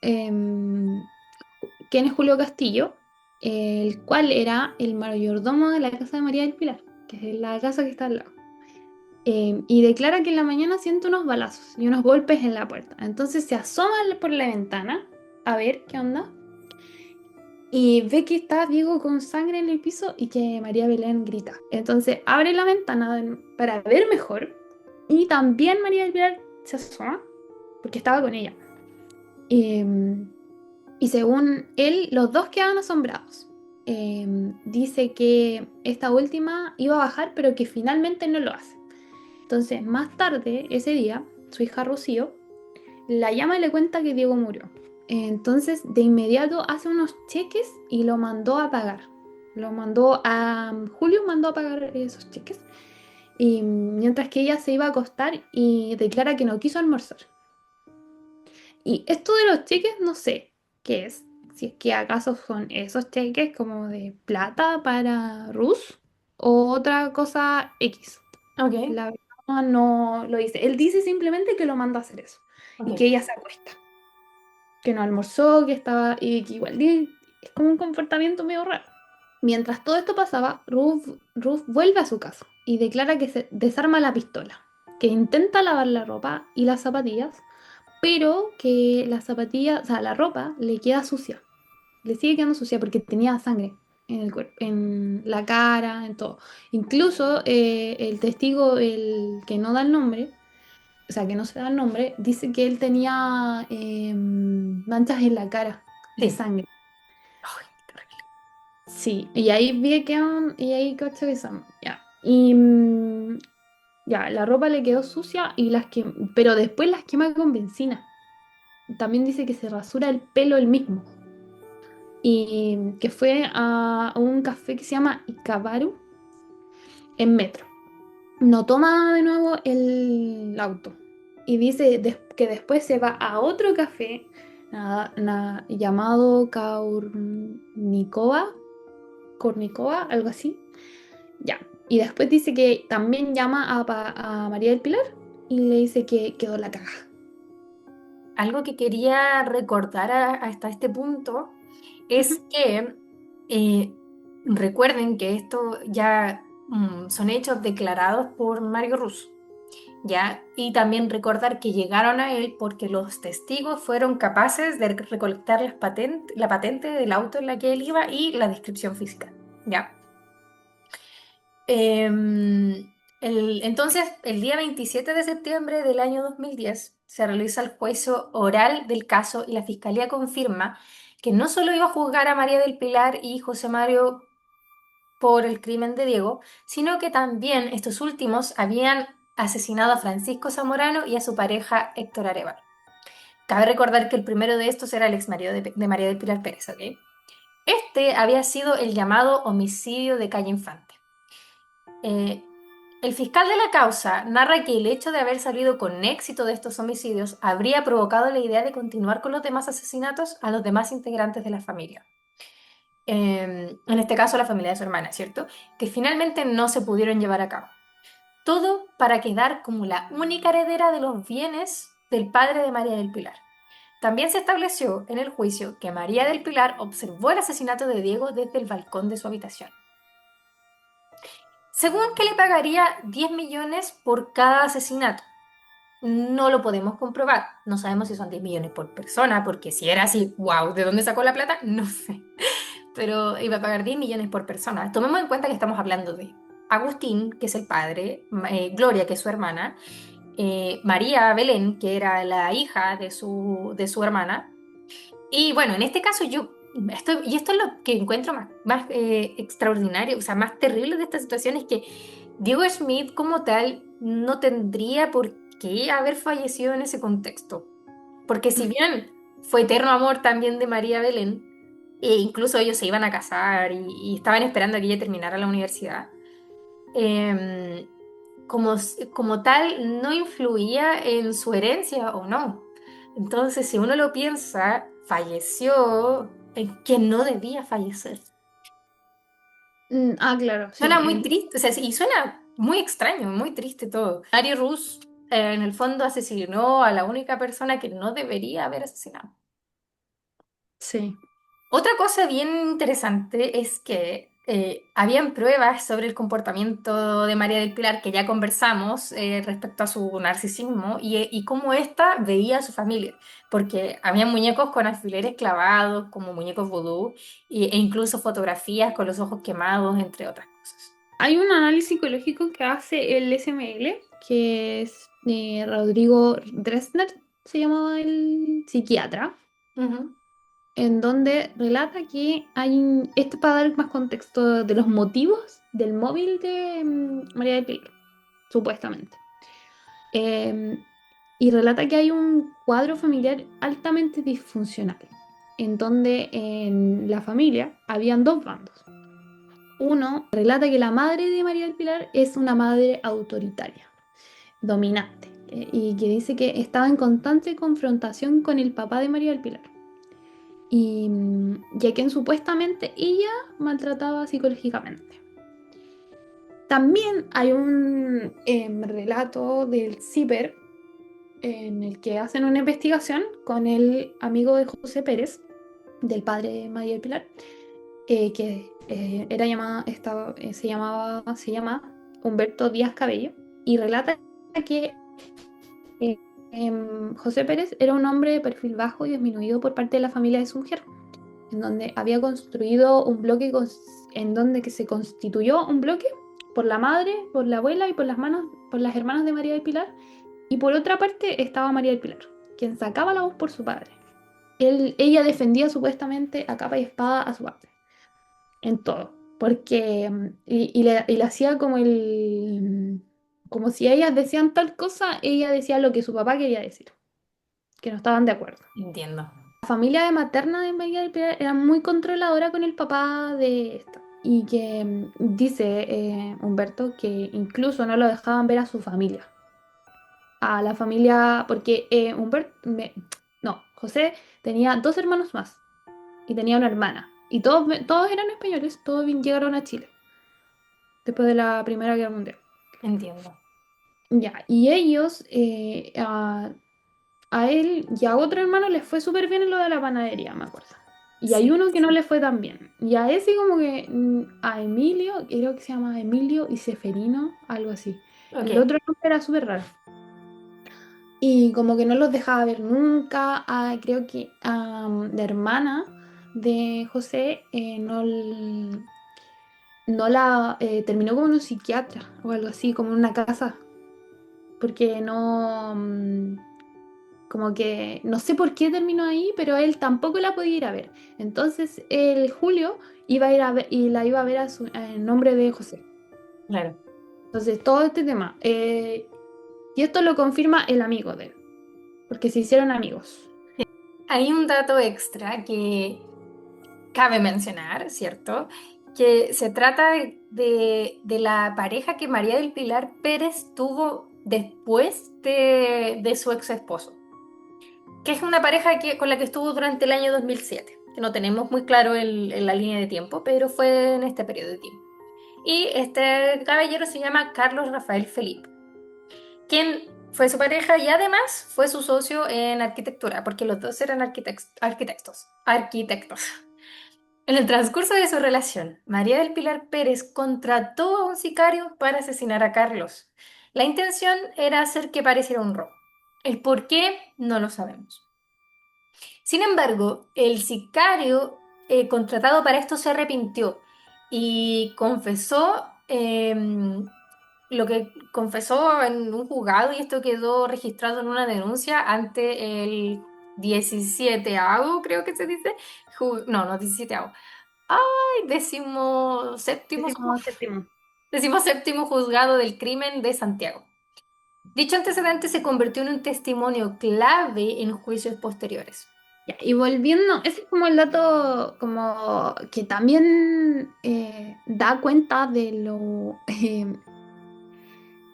quien es Julio Castillo, el cual era el mayordomo de la casa de María del Pilar, que es la casa que está al lado. Y declara que en la mañana siente unos balazos y unos golpes en la puerta. Entonces se asoma por la ventana a ver qué onda y ve que está Diego con sangre en el piso y que María Belén grita. Entonces abre la ventana para ver mejor y también María del Pilar se asoma porque estaba con ella. Em, y según él, los dos quedan asombrados. Dice que esta última iba a bajar, pero que finalmente no lo hace. Entonces, más tarde, ese día, su hija Rocío la llama y le cuenta que Diego murió. Entonces, de inmediato hace unos cheques y lo mandó a pagar. Julio mandó a pagar esos cheques. Y mientras que ella se iba a acostar y declara que no quiso almorzar. Y esto de los cheques, no sé qué es. Si es que acaso son esos cheques como de plata para Rus o otra cosa X. Ok, La verdad no lo dice. Él dice simplemente que lo manda a hacer eso y que ok. ella se acuesta, que no almorzó, que estaba y que igual es como un comportamiento medio raro. Mientras todo esto pasaba, Ruth vuelve a su casa y declara que se desarma la pistola, que intenta lavar la ropa y las zapatillas, pero que las zapatillas, o sea, la ropa le queda sucia, le sigue quedando sucia porque tenía sangre en el cuerpo, en la cara, en todo. Incluso el testigo, el que no da el nombre, o sea, que no se da el nombre, dice que él tenía manchas en la cara de Sí. sangre. Ay, qué terrible. Sí, y ahí vi que y ahí cacho que son, ya. Ya, la ropa le quedó sucia y pero después las quema con benzina. También dice que se rasura el pelo él mismo. Y que fue a un café que se llama Ikabaru en Metro. No toma de nuevo el auto y dice que después se va a otro café llamado Kornikova, algo así. Ya. Y después dice que también llama a María del Pilar y le dice que quedó la caga. Algo que quería recordar hasta este punto Ujú. es que eh, recuerden que esto ya son hechos declarados por Mario Rus, ¿ya? Y también recordar que llegaron a él porque los testigos fueron capaces de recolectar la patente del auto en la que él iba y la descripción física, ¿ya? Entonces, el día 27 de septiembre del año 2010 se realiza el juicio oral del caso y la fiscalía confirma que no solo iba a juzgar a María del Pilar y José Mario por el crimen de Diego, sino que también estos últimos habían asesinado a Francisco Zamorano y a su pareja Héctor Arevalo. Cabe recordar que el primero de estos era el ex marido de María del Pilar Pérez, ¿ok? Este había sido el llamado homicidio de calle Infante. Eh, el fiscal de la causa narra que el hecho de haber salido con éxito de estos homicidios habría provocado la idea de continuar con los demás asesinatos a los demás integrantes de la familia. En este caso, la familia de su hermana, ¿cierto? Que finalmente no se pudieron llevar a cabo. Todo para quedar como la única heredera de los bienes del padre de María del Pilar. También se estableció en el juicio que María del Pilar observó el asesinato de Diego desde el balcón de su habitación. Según que le pagaría 10 millones por cada asesinato. No lo podemos comprobar. No sabemos si son 10 millones por persona, porque si era así, wow, ¿de dónde sacó la plata? No sé. Pero iba a pagar 10 millones por persona. Tomemos en cuenta que estamos hablando de Agustín, que es el padre, Gloria, que es su hermana, María Belén, que era la hija de su hermana. Y bueno, en este caso y esto es lo que encuentro más extraordinario, o sea, más terrible de esta situación, es que Diego Schmidt como tal no tendría por qué haber fallecido en ese contexto. Porque si Mm. bien fue eterno amor también de María Belén, e incluso ellos se iban a casar y estaban esperando a que ella terminara la universidad, em, como tal no influía en su herencia o no. Entonces, si uno lo piensa, falleció en que no debía fallecer. Claro, Suena sí. muy triste, o sea, y suena muy extraño, muy triste todo. Ari Rus, en el fondo, asesinó a la única persona que no debería haber asesinado. Sí. Otra cosa bien interesante es que habían pruebas sobre el comportamiento de María del Pilar que ya conversamos respecto a su narcisismo y cómo ésta veía a su familia, porque había muñecos con alfileres clavados, como muñecos vudú, e incluso fotografías con los ojos quemados, entre otras cosas. Hay un análisis psicológico que hace el SML, que es Rodrigo Dresner, se llamaba el psiquiatra, Ujú. en donde relata que esto para dar más contexto de los motivos del móvil de María del Pilar, supuestamente. Eh, y relata que hay un cuadro familiar altamente disfuncional, en donde en la familia habían dos bandos. Uno relata que la madre de María del Pilar es una madre autoritaria, dominante, y que dice que estaba en constante confrontación con el papá de María del Pilar. Y a quien supuestamente ella maltrataba psicológicamente. También hay un relato del CIPER en el que hacen una investigación con el amigo de José Pérez, del padre de María del Pilar, que era se llama Humberto Díaz Cabello, y relata que eh, José Pérez era un hombre de perfil bajo y disminuido por parte de la familia de su mujer, en donde había construido un bloque en donde que se constituyó un bloque por la madre, por la abuela y por las hermanas de María del Pilar, y por otra parte estaba María del Pilar, quien sacaba la voz por su padre. Ella defendía supuestamente a capa y espada a su padre, en todo, porque y le hacía como si ellas decían tal cosa, ella decía lo que su papá quería decir, que no estaban de acuerdo. Entiendo. La familia de materna de María del Pilar era muy controladora con el papá de esta. Y que dice Humberto que incluso no lo dejaban ver a su familia. A la familia, porque no, José tenía dos hermanos más y tenía una hermana. Y todos eran españoles, todos llegaron a Chile después de la Primera Guerra Mundial. Entiendo. Ya, y ellos, a él y a otro hermano les fue súper bien en lo de la panadería, me acuerdo. Y hay Sí. uno que no le fue tan bien. Y a ese como que, a Emilio, creo que se llama Emilio y Seferino, algo así. El Ok. otro nombre era súper raro. Y como que no los dejaba ver nunca. Creo que la hermana de José no la terminó como en un psiquiatra o algo así, como en una casa. Porque no, como que no sé por qué terminó ahí, pero él tampoco la podía ir a ver. Entonces el Julio iba a ir a ver y la iba a ver en nombre de José. Claro. Entonces todo este tema. Y esto lo confirma el amigo de él, porque se hicieron amigos. Hay un dato extra que cabe mencionar, ¿cierto? Que se trata de la pareja que María del Pilar Pérez tuvo después de su ex esposo, que es una pareja con la que estuvo durante el año 2007, que no tenemos muy claro en la línea de tiempo, pero fue en este periodo de tiempo. Y este caballero se llama Carlos Rafael Felipe, quien fue su pareja y además fue su socio en arquitectura, porque los dos eran arquitectos. En el transcurso de su relación, María del Pilar Pérez contrató a un sicario para asesinar a Carlos. La intención era hacer que pareciera un robo. El por qué no lo sabemos. Sin embargo, el sicario contratado para esto se arrepintió y confesó lo que confesó en un juzgado y esto quedó registrado en una denuncia ante el 17º, creo que se dice, no, no 17º, ay, Décimo séptimo. 17º juzgado del crimen de Santiago. Dicho antecedente se convirtió en un testimonio clave en juicios posteriores. Ya, y volviendo, ese es como el dato como que también da cuenta de lo,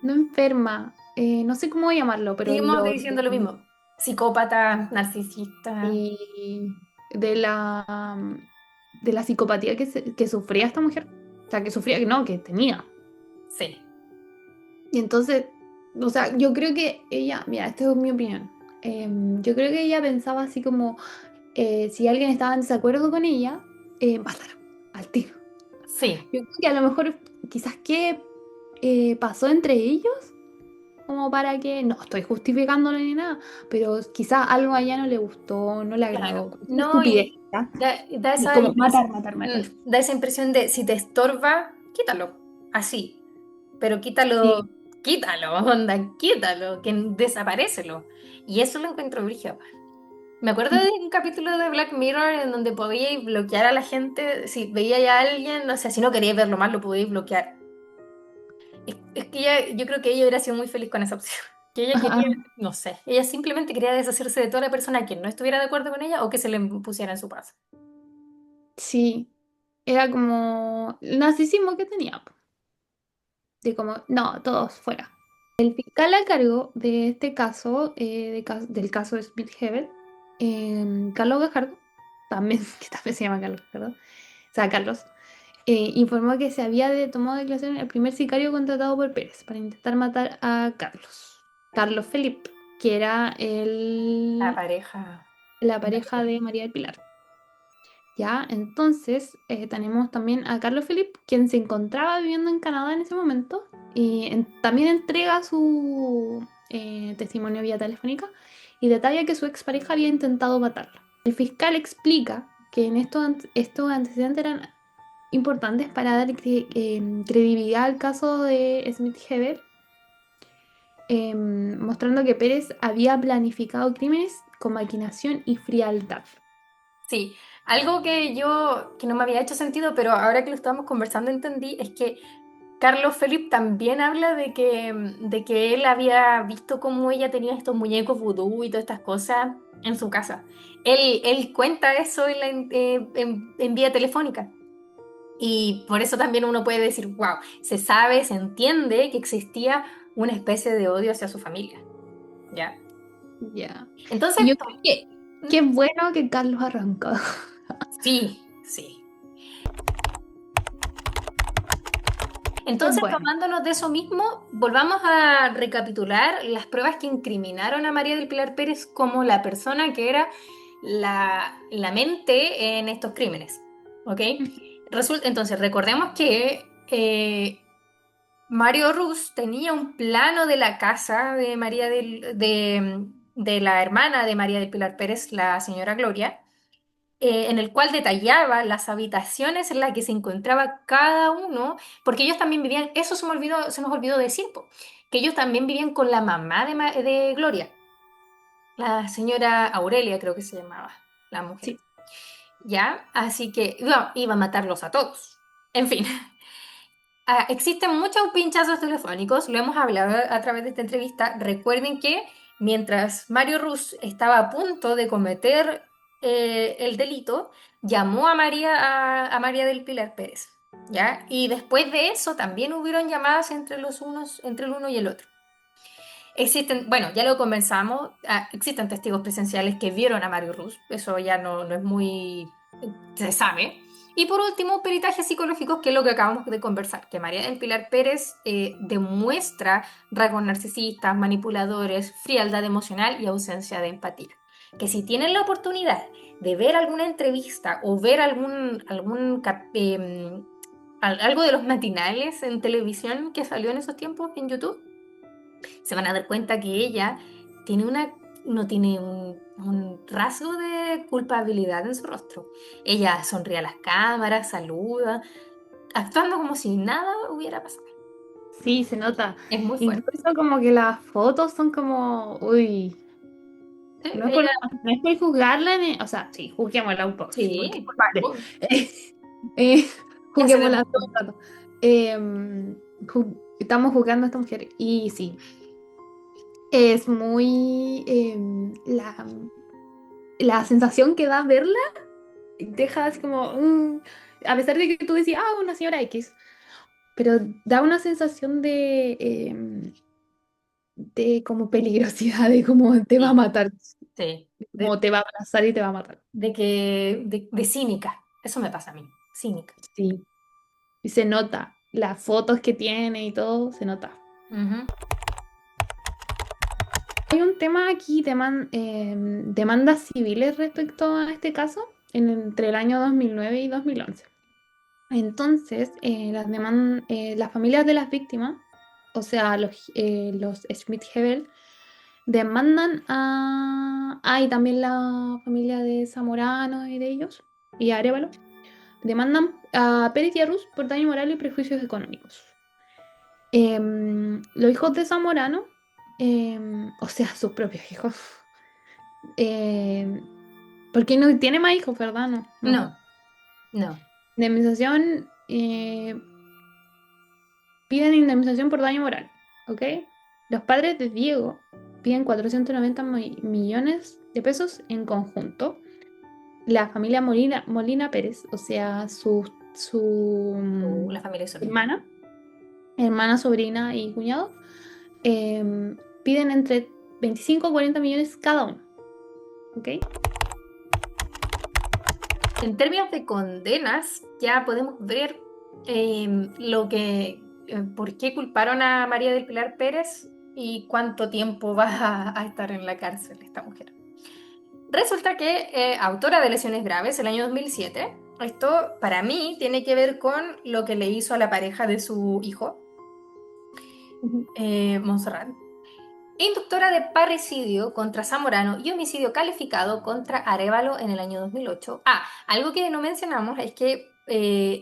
no enferma, no sé cómo llamarlo, pero Seguimos lo diciendo lo mismo. Psicópata, narcisista. de la de la psicopatía que sufría esta mujer. O sea, que sufría, no, que tenía. Sí. Y entonces, o sea, yo creo que ella, mira, esta es mi opinión. Yo creo que ella pensaba así como, si alguien estaba en desacuerdo con ella, matar al tiro. Sí. Yo creo que a lo mejor quizás qué pasó entre ellos, como para que, no estoy justificándolo ni nada, pero quizás algo a ella no le gustó, no le Claro. agradó, como una No, estupidez, y ¿ya? da Y esa como impresión, matar, matar, matar. da esa impresión de si te estorba, quítalo. Así. Pero quítalo, Sí. quítalo, onda, quítalo, que desaparécelo. Y eso lo encuentro brígido. Me acuerdo de un capítulo de Black Mirror en donde podíais bloquear a la gente. Si veía a alguien, o sea, si no queríais verlo más, lo podíais bloquear. Es que yo creo que ella hubiera sido muy feliz con esa opción. Que ella quería, Ajá, no sé, ella simplemente quería deshacerse de toda la persona que no estuviera de acuerdo con ella o que se le pusiera en su paz. sí, era como el narcisismo que tenía, po, de como, no, todos fuera. El fiscal a cargo de este caso, del caso Smith Heaven, Carlos Gajardo, también, que también se llama Carlos Gajardo, o sea, Carlos, informó que se había tomado declaración el primer sicario contratado por Pérez para intentar matar a Carlos Felipe, que era La pareja. la pareja de María del Pilar. Ya, entonces tenemos también a Carlos Felipe, quien se encontraba viviendo en Canadá en ese momento, y también entrega su testimonio vía telefónica y detalla que su expareja había intentado matarla. El fiscal explica que en estos antecedentes eran importantes para dar credibilidad al caso de Smith Heber, mostrando que Pérez había planificado crímenes con maquinación y frialdad. Sí, algo que no me había hecho sentido, pero ahora que lo estábamos conversando entendí, es que Carlos Felipe también habla de que él había visto cómo ella tenía estos muñecos vudú y todas estas cosas en su casa. Él cuenta eso en vía telefónica. Y por eso también uno puede decir, wow, se sabe, se entiende que existía una especie de odio hacia su familia. ¿Ya? Ya. Entonces, Y yo creo que qué bueno que Carlos arrancó. sí, sí. Qué Entonces, bueno. tomándonos de eso mismo, volvamos a recapitular las pruebas que incriminaron a María del Pilar Pérez como la persona que era la mente en estos crímenes. ¿Ok? Entonces, recordemos que Mario Ruz tenía un plano de la casa de de la hermana de María del Pilar Pérez, la señora Gloria, en el cual detallaba las habitaciones en las que se encontraba cada uno, porque ellos también vivían, eso se nos olvidó decir, po, que ellos también vivían con la mamá de Gloria, la señora Aurelia creo que se llamaba, la mujer, Sí. ¿ya? Así que iba a matarlos a todos. En fin. Existen muchos pinchazos telefónicos, lo hemos hablado a través de esta entrevista. Recuerden que mientras Mario Ruz estaba a punto de cometer el delito, llamó a María del Pilar Pérez, ¿ya? Y después de eso también hubieron llamadas entre el uno y el otro. Existen, bueno, ya lo conversamos, existen testigos presenciales que vieron a Mario Ruz, eso ya no es muy, se sabe. Y por último, peritajes psicológicos, que es lo que acabamos de conversar, que María del Pilar Pérez demuestra rasgos narcisistas, manipuladores, frialdad emocional y ausencia de empatía. Que si tienen la oportunidad de ver alguna entrevista o ver algo de los matinales en televisión que salió en esos tiempos en YouTube, se van a dar cuenta que ella no tiene un rasgo de culpabilidad en su rostro. Ella sonríe a las cámaras, saluda. actuando como si nada hubiera pasado. Sí, se nota. Es muy fuerte. Incluso como que las fotos son como, uy, Sí, no es por, ella, no es por juzgarla, o sea, sí, juzguémosla un poco, sí, porque es sí, culpable. uy, Eh, ya se juzguémosla todo demostró. el rato. Estamos juzgando a esta mujer y sí, es muy la sensación que da verla, deja así como, a pesar de que tú decís, ah, una señora X, pero da una sensación de como peligrosidad, de cómo te va a Sí, matar, sí. cómo te va a abrazar y te va a matar. De cínica. Eso me pasa a mí. Cínica. Sí, y se nota, las fotos que tiene y todo, se nota. Ujú. Hay un tema aquí, demandas civiles respecto a este caso, entre el año 2009 y 2011. Entonces, las familias de las víctimas, o sea, los Schmidt-Hebel, demandan y también la familia de Zamorano y de ellos, y Arévalo, demandan a Pérez y a Rus por daño moral y prejuicios económicos. Los hijos de Zamorano, o sea, sus propios hijos, em, porque no tiene más hijos, ¿verdad? No, no. No, no. Indemnización, piden indemnización por daño moral, ¿ok? Los padres de Diego piden 490 millones de pesos en conjunto. La familia Molina Pérez, o sea, su La familia Solís. hermana, hermana, sobrina y cuñado, piden entre 25 y 40 millones cada uno, ¿ok? En términos de condenas, ya podemos ver por qué culparon a María del Pilar Pérez y cuánto tiempo va a estar en la cárcel esta mujer. Resulta que autora de lesiones graves el año 2007, esto para mí tiene que ver con lo que le hizo a la pareja de su hijo, Ujú. Montserrat. Inductora de parricidio contra Zamorano y homicidio calificado contra Arévalo en el año 2008. Ah, algo que no mencionamos es que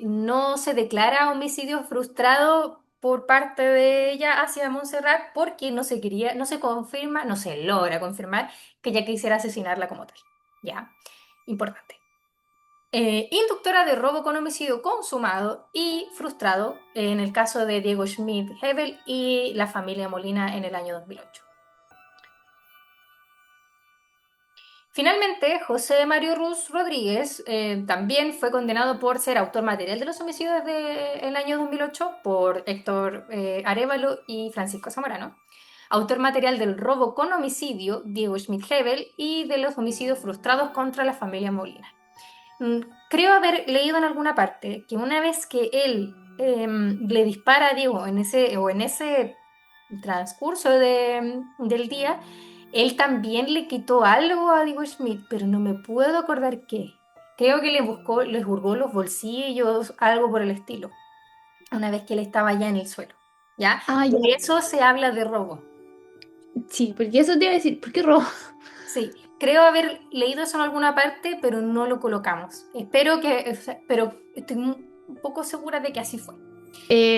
no se declara homicidio frustrado por parte de ella hacia Montserrat porque no se quería, no se confirma, no se logra confirmar que ella quisiera asesinarla como tal. Ya, importante. Inductora de robo con homicidio consumado y frustrado en el caso de Diego Schmidt Hebel y la familia Molina en el año 2008. Finalmente, José Mario Ruz Rodríguez también fue condenado por ser autor material de los homicidios del año 2008 por Héctor Arévalo y Francisco Zamorano, autor material del robo con homicidio Diego Schmidt-Hebel y de los homicidios frustrados contra la familia Molina. Mm, Creo haber leído en alguna parte que una vez que él le dispara a Diego en ese transcurso del día, él también le quitó algo a Diego Schmidt, pero no me puedo acordar qué. Creo que les hurgó los bolsillos, algo por el estilo, una vez que él estaba ya en el suelo. ¿Ya? Ah, Por ya. eso se habla de robo. Sí, porque eso te iba a decir, ¿por qué robo? Sí, creo haber leído eso en alguna parte, pero no lo colocamos. Espero que, o sea, pero estoy un poco segura de que así fue.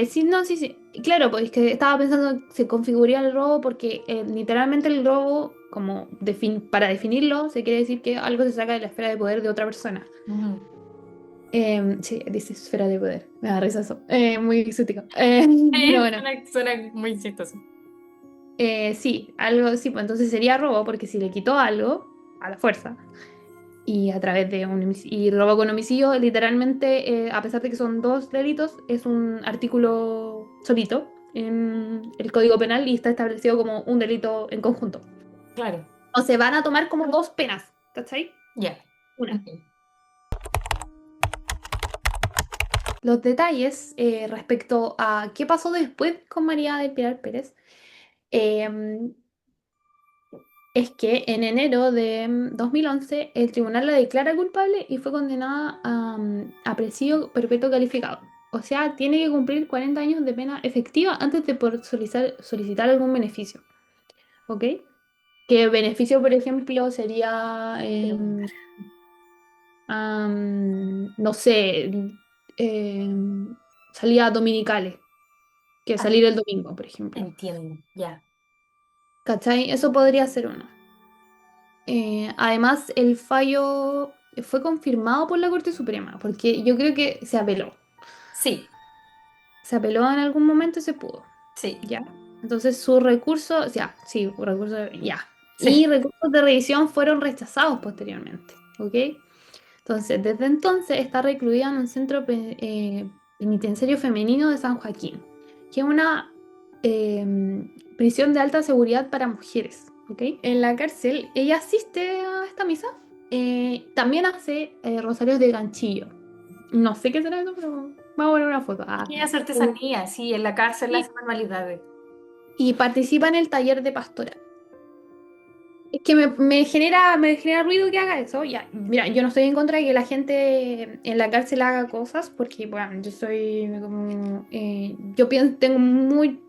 Sí, no, sí, sí. Claro, pues que estaba pensando se configuraría el robo porque literalmente el robo, como para definirlo, se quiere decir que algo se saca de la esfera de poder de otra persona. Ujú. Sí, dice esfera de poder. Me da risa eso. Muy exótico. Pero Sí, bueno, suena muy chistoso. sí, algo, sí, pues entonces sería robo porque si le quitó algo a la fuerza y a través de y robo con homicidio, literalmente, a pesar de que son dos delitos, es un artículo solito en el Código Penal y está establecido como un delito en conjunto. Claro, O se van a tomar como dos penas, ¿cachai? ya. Una. Ok. Los detalles respecto a qué pasó después con María del Pilar Pérez eh, es que en enero de 2011 el tribunal la declara culpable y fue condenada a presidio perpetuo calificado. O sea, tiene que cumplir 40 años de pena efectiva antes de poder solicitar algún beneficio. ¿Ok? Que beneficio, por ejemplo, sería, Pregunta. no sé, em, salidas dominicales, que Ah, salir el domingo, por ejemplo. entiendo, ya. ¿Cachai? Eso podría ser uno. Además, el fallo fue confirmado por la Corte Suprema, porque yo creo que se apeló. Sí, Se apeló en algún momento y se pudo. sí, ¿Ya? Entonces sus recursos, ya, sí, recursos, ya. Y sí. recursos de revisión fueron rechazados posteriormente. ¿Ok? Entonces, desde entonces está recluida en un centro penitenciario femenino de San Joaquín, que es una prisión de alta seguridad para mujeres. ¿Ok? En la cárcel, ella asiste a esta misa. También hace rosarios de ganchillo. No sé qué será eso, pero vamos a ver una foto. Y hace Eh, artesanía, sí, en la cárcel y, hace manualidades. y participa en el taller de pastora. Es que me genera ruido que haga eso. Ya, mira, yo no estoy en contra de que la gente en la cárcel haga cosas, porque, bueno, yo soy como, yo pienso, tengo muy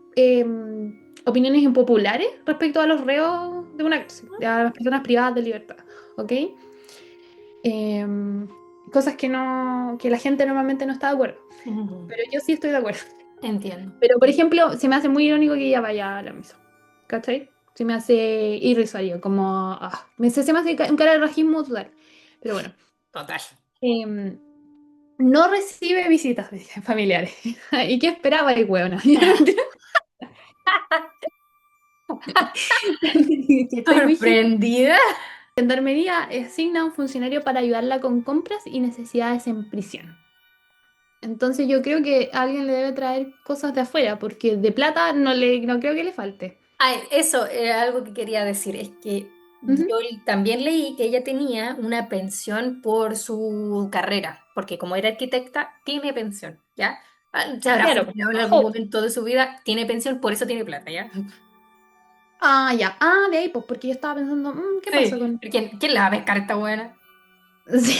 opiniones impopulares respecto a los reos de una cárcel, a las personas privadas de libertad, ¿ok? Em, Cosas que no, que la gente normalmente no está de acuerdo, Ujú. pero yo sí estoy de acuerdo. Entiendo. Pero, por ejemplo, se me hace muy irónico que ella vaya a la misa. ¿Cachai? Se me hace irrisorio, como... se me hace un cara de rajismo total. Pero bueno. Total. em, no recibe visitas de familiares. ¿Y qué esperaba el weona? Yo no entiendo. Estoy muy heavy. ¿Sorprendida? Gendarmería asigna a un funcionario para ayudarla con compras y necesidades en prisión. Entonces yo creo que alguien le debe traer cosas de afuera, porque de plata no creo que le falte. Ay, eso era algo que quería decir, es que Ujú. yo también leí que ella tenía una pensión por su carrera, porque como era arquitecta, tiene pensión, ¿ya? Se habrá Claro. jubilado en algún Ojo. momento de su vida, tiene pensión, por eso tiene plata, ¿ya? Ya. De ahí, pues, porque yo estaba pensando, ¿qué pasó Sí, con...? ¿quién la va a pescar esta buena? Sí,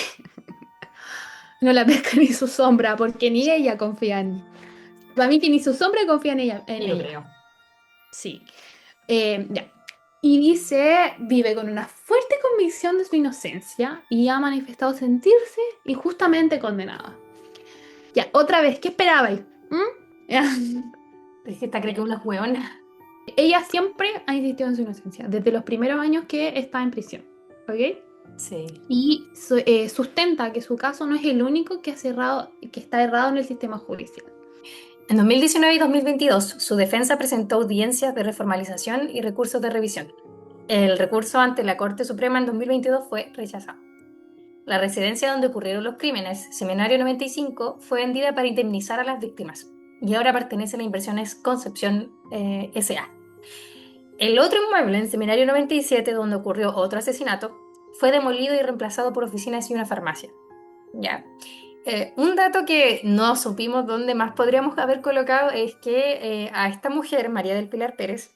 no la pesca ni su sombra, porque ni ella confía en... Para mí que ni su sombra confía en ella, en Yo ella. creo. Sí. Ya. Y dice, vive con una fuerte convicción de su inocencia y ha manifestado sentirse injustamente condenada. Ya, otra vez, ¿qué esperabais? Ya. Es que esta cree que una hueona. Ella siempre ha insistido en su inocencia, desde los primeros años que está en prisión. ¿Ok? Sí. Y sustenta que su caso no es el único que está errado en el sistema judicial. En 2019 y 2022, su defensa presentó audiencias de reformalización y recursos de revisión. El recurso ante la Corte Suprema en 2022 fue rechazado. La residencia donde ocurrieron los crímenes, Seminario 95, fue vendida para indemnizar a las víctimas y ahora pertenece a la Inversiones Concepción S.A. El otro inmueble en Seminario 97, donde ocurrió otro asesinato, fue demolido y reemplazado por oficinas y una farmacia. ¿Ya? Un dato que no supimos dónde más podríamos haber colocado es que a esta mujer, María del Pilar Pérez,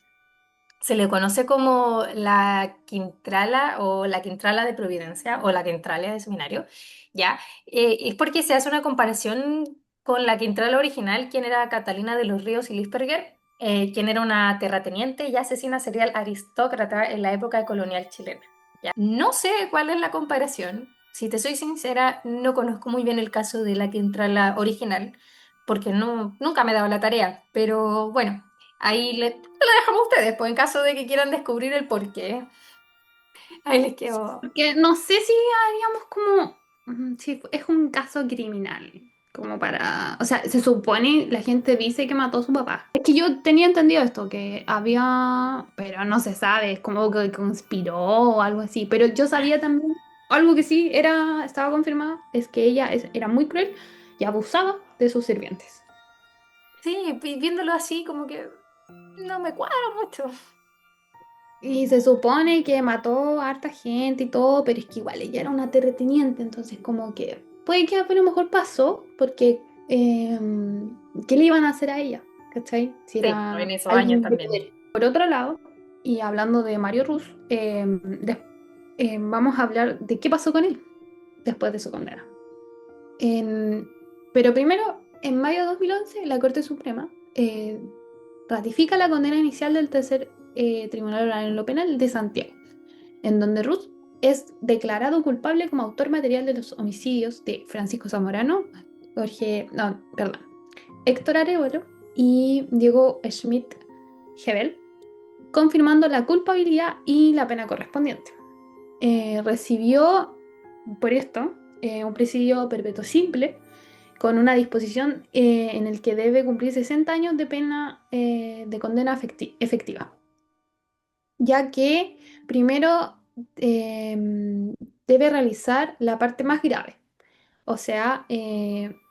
se le conoce como la Quintrala o la Quintrala de Providencia o la Quintrala de Seminario, ¿ya? Es porque se hace una comparación con la Quintrala original, quien era Catalina de los Ríos y Lisperger, quien era una terrateniente y asesina serial aristócrata en la época colonial chilena. ¿Ya? No sé cuál es la comparación. Si te soy sincera, no conozco muy bien el caso de la Quintrala original, porque no, nunca me he dado la tarea, pero bueno. Ahí lo dejamos a ustedes, pues en caso de que quieran descubrir el porqué. Ahí les quedo. Porque no sé si haríamos como, si es un caso criminal, como para, o sea, se supone, la gente dice que mató a su papá. Es que yo tenía entendido esto, que había, pero no se sabe, es como que conspiró o algo así, pero yo sabía también, algo que sí estaba confirmado, es que ella era muy cruel y abusaba de sus sirvientes. Sí, viéndolo así, como que no me cuadra mucho. Y se supone que mató a harta gente y todo, pero es que igual ella era una terrateniente, entonces como que puede que a lo mejor pasó, porque ¿qué le iban a hacer a ella? ¿Cachai? Si Sí, era en esos años alguien de también. poder. Por otro lado, y hablando de Mario Ruz, vamos a hablar de qué pasó con él después de su condena. En- pero primero, en mayo de 2011, la Corte Suprema ratifica la condena inicial del tercer Tribunal Oral en lo Penal de Santiago, en donde Ruth es declarado culpable como autor material de los homicidios de Francisco Zamorano, Jorge, no, perdón, Héctor Arevalo y Diego Schmidt-Hebel, confirmando la culpabilidad y la pena correspondiente. Recibió por esto un presidio perpetuo simple con una disposición en el que debe cumplir 60 años de pena de condena efectiva, ya que primero debe realizar la parte más grave, o sea,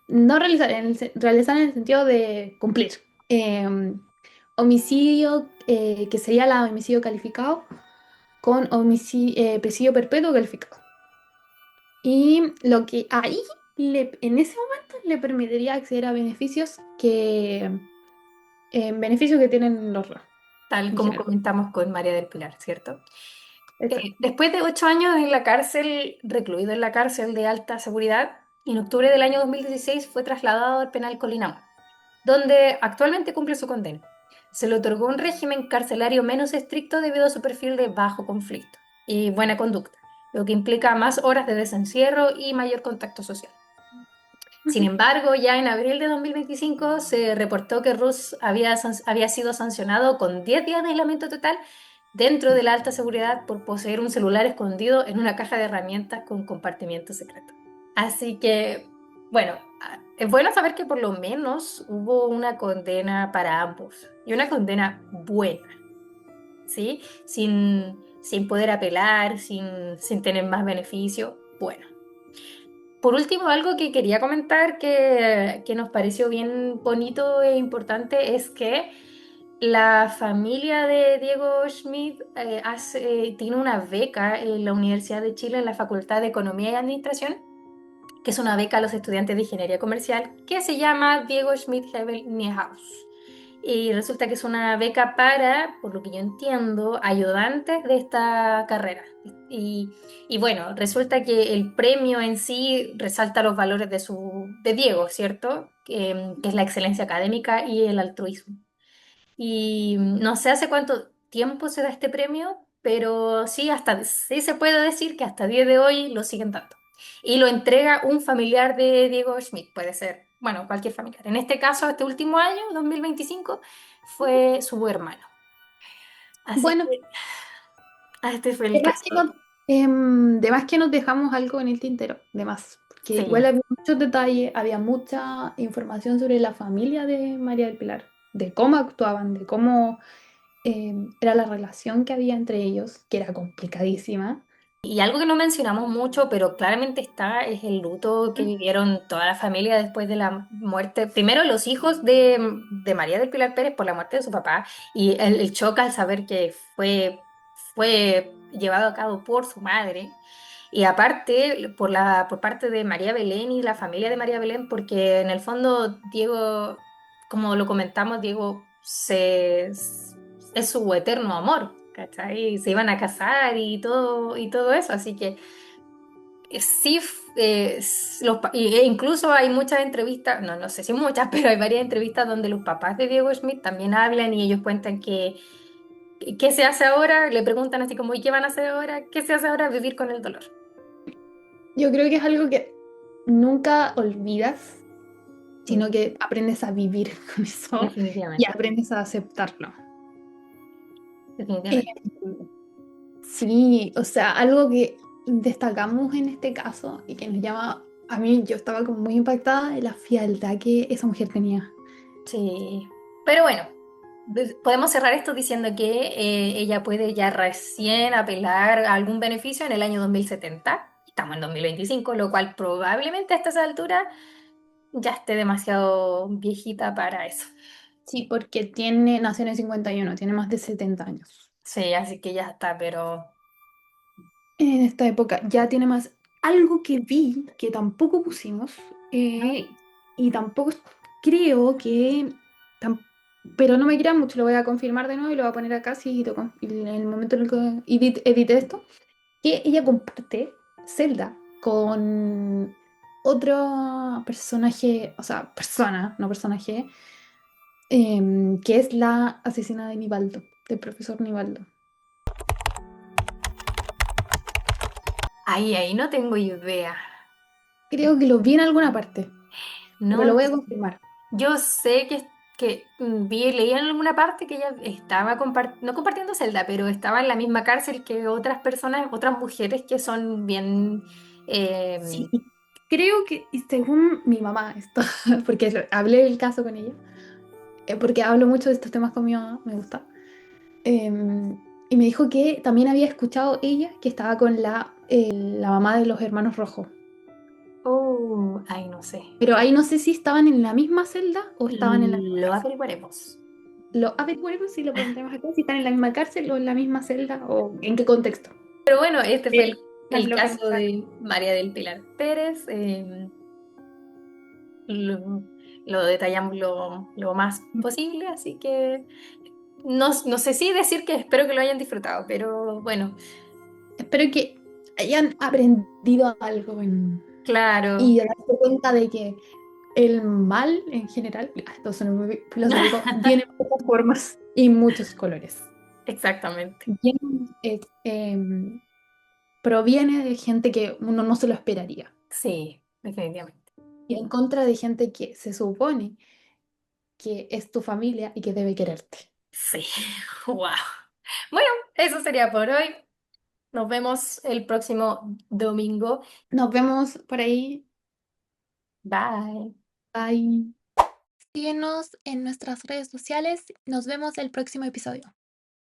no realizar realizar en el sentido de cumplir. Homicidio, que sería el homicidio calificado, con presidio perpetuo calificado. Y lo que ahí, en ese momento, le permitiría acceder a beneficios que tienen los RA Tal en como general. comentamos con María del Pilar, ¿cierto? Exacto. Después de 8 años en la cárcel, recluido en la cárcel de alta seguridad, en octubre del año 2016 fue trasladado al penal Colinamo, donde actualmente cumple su condena. Se le otorgó un régimen carcelario menos estricto debido a su perfil de bajo conflicto y buena conducta, lo que implica más horas de desencierro y mayor contacto social. Sin Ujú. embargo, ya en abril de 2025 se reportó que Rus había sido sancionado con 10 días de aislamiento total dentro de la alta seguridad por poseer un celular escondido en una caja de herramientas con compartimiento secreto. Así que, bueno, es bueno saber que por lo menos hubo una condena para ambos y una condena buena, ¿sí? Sin poder apelar, sin tener más beneficio. Bueno. Por último, algo que quería comentar que nos pareció bien bonito e importante es que la familia de Diego Schmidt tiene una beca en la Universidad de Chile en la Facultad de Economía y Administración, que es una beca a los estudiantes de Ingeniería Comercial, que se llama Diego Schmidt Hebel Niehaus. Y resulta que es una beca para, por lo que yo entiendo, ayudantes de esta carrera. Y, y bueno, resulta que el premio en sí resalta los valores de Diego, ¿cierto? Que es la excelencia académica y el altruismo. Y no sé hace cuánto tiempo se da este premio, pero sí se puede decir que hasta el día de hoy lo siguen dando. Y lo entrega un familiar de Diego Schmidt, puede ser, bueno, cualquier familiar. En este caso, este último año, 2025, fue su hermano. Así Bueno, que este fue el de más caso. que de más que nos dejamos algo en el tintero, de más, porque igual Sí. había muchos detalles, había mucha información sobre la familia de María del Pilar, de cómo actuaban, de cómo era la relación que había entre ellos, que era complicadísima. Y algo que no mencionamos mucho, pero claramente está, es el luto que vivieron toda la familia después de la muerte. Primero, los hijos de María del Pilar Pérez por la muerte de su papá y el shock al saber que fue llevado a cabo por su madre. Y aparte, por parte de María Belén y la familia de María Belén, porque en el fondo Diego, como lo comentamos, Diego es su eterno amor, ¿cachai? Se iban a casar y todo eso, así que sí, e incluso hay muchas entrevistas, no, no sé si muchas, pero hay varias entrevistas donde los papás de Diego Schmidt también hablan y ellos cuentan que, ¿qué se hace ahora? Le preguntan así como, ¿y qué van a hacer ahora? ¿Qué se hace ahora? Vivir con el dolor. Yo creo que es algo que nunca olvidas, Mm, sino que aprendes a vivir con eso y definitivamente, aprendes a aceptarlo. Eh, definitivamente. sí, o sea, algo que destacamos en este caso y que nos llama, a mí yo estaba como muy impactada de la frialdad que esa mujer tenía. Sí, pero bueno, podemos cerrar esto diciendo que ella puede ya recién apelar a algún beneficio en el año 2070. Estamos en 2025, lo cual probablemente a estas alturas ya esté demasiado viejita para eso. Sí, porque nació en el 51, tiene más de 70 años. Sí, así que ya está, pero En esta época ya tiene más. Algo que vi que tampoco pusimos, eh, y tampoco creo que. tam- pero no me crean mucho, lo voy a confirmar de nuevo y lo voy a poner acá si en el momento en el que edite esto. Que ella comparte celda con otro personaje, o sea, persona, no personaje, que es la asesina de Nivaldo, del profesor Nivaldo. ahí no tengo idea. Creo que lo vi en alguna parte, pero lo No, voy a confirmar. Yo sé leí en alguna parte que ella estaba no compartiendo celda, pero estaba en la misma cárcel que otras personas, otras mujeres que son bien... Sí, eh, y creo que, y según mi mamá, esto, porque hablé del caso con ella, porque hablo mucho de estos temas con mi mamá, me gusta, y me dijo que también había escuchado ella que estaba con la mamá de los hermanos Rojos. ay, no sé. Pero ahí no sé si estaban en la misma celda o estaban en la misma Lo cárcel. averiguaremos. Lo averiguaremos si lo preguntamos acá, si están en la misma cárcel o en la misma celda o en qué contexto. Pero bueno, este fue Pero el lo que nos caso sale. de María del Pilar Pérez. Lo, lo detallamos lo más posible, así que no sé si decir que espero que lo hayan disfrutado, pero bueno, Espero que hayan aprendido algo claro, y darse cuenta de que el mal en general, esto suena muy filosófico, viene en muchas formas y muchos colores. exactamente. Viene, proviene de gente que uno no se lo esperaría Sí, definitivamente. y en contra de gente que se supone que es tu familia y que debe quererte. Sí, wow. Bueno, eso sería por hoy. Nos vemos el próximo domingo. Nos vemos por ahí. Bye. Bye. Síguenos en nuestras redes sociales. Nos vemos el próximo episodio.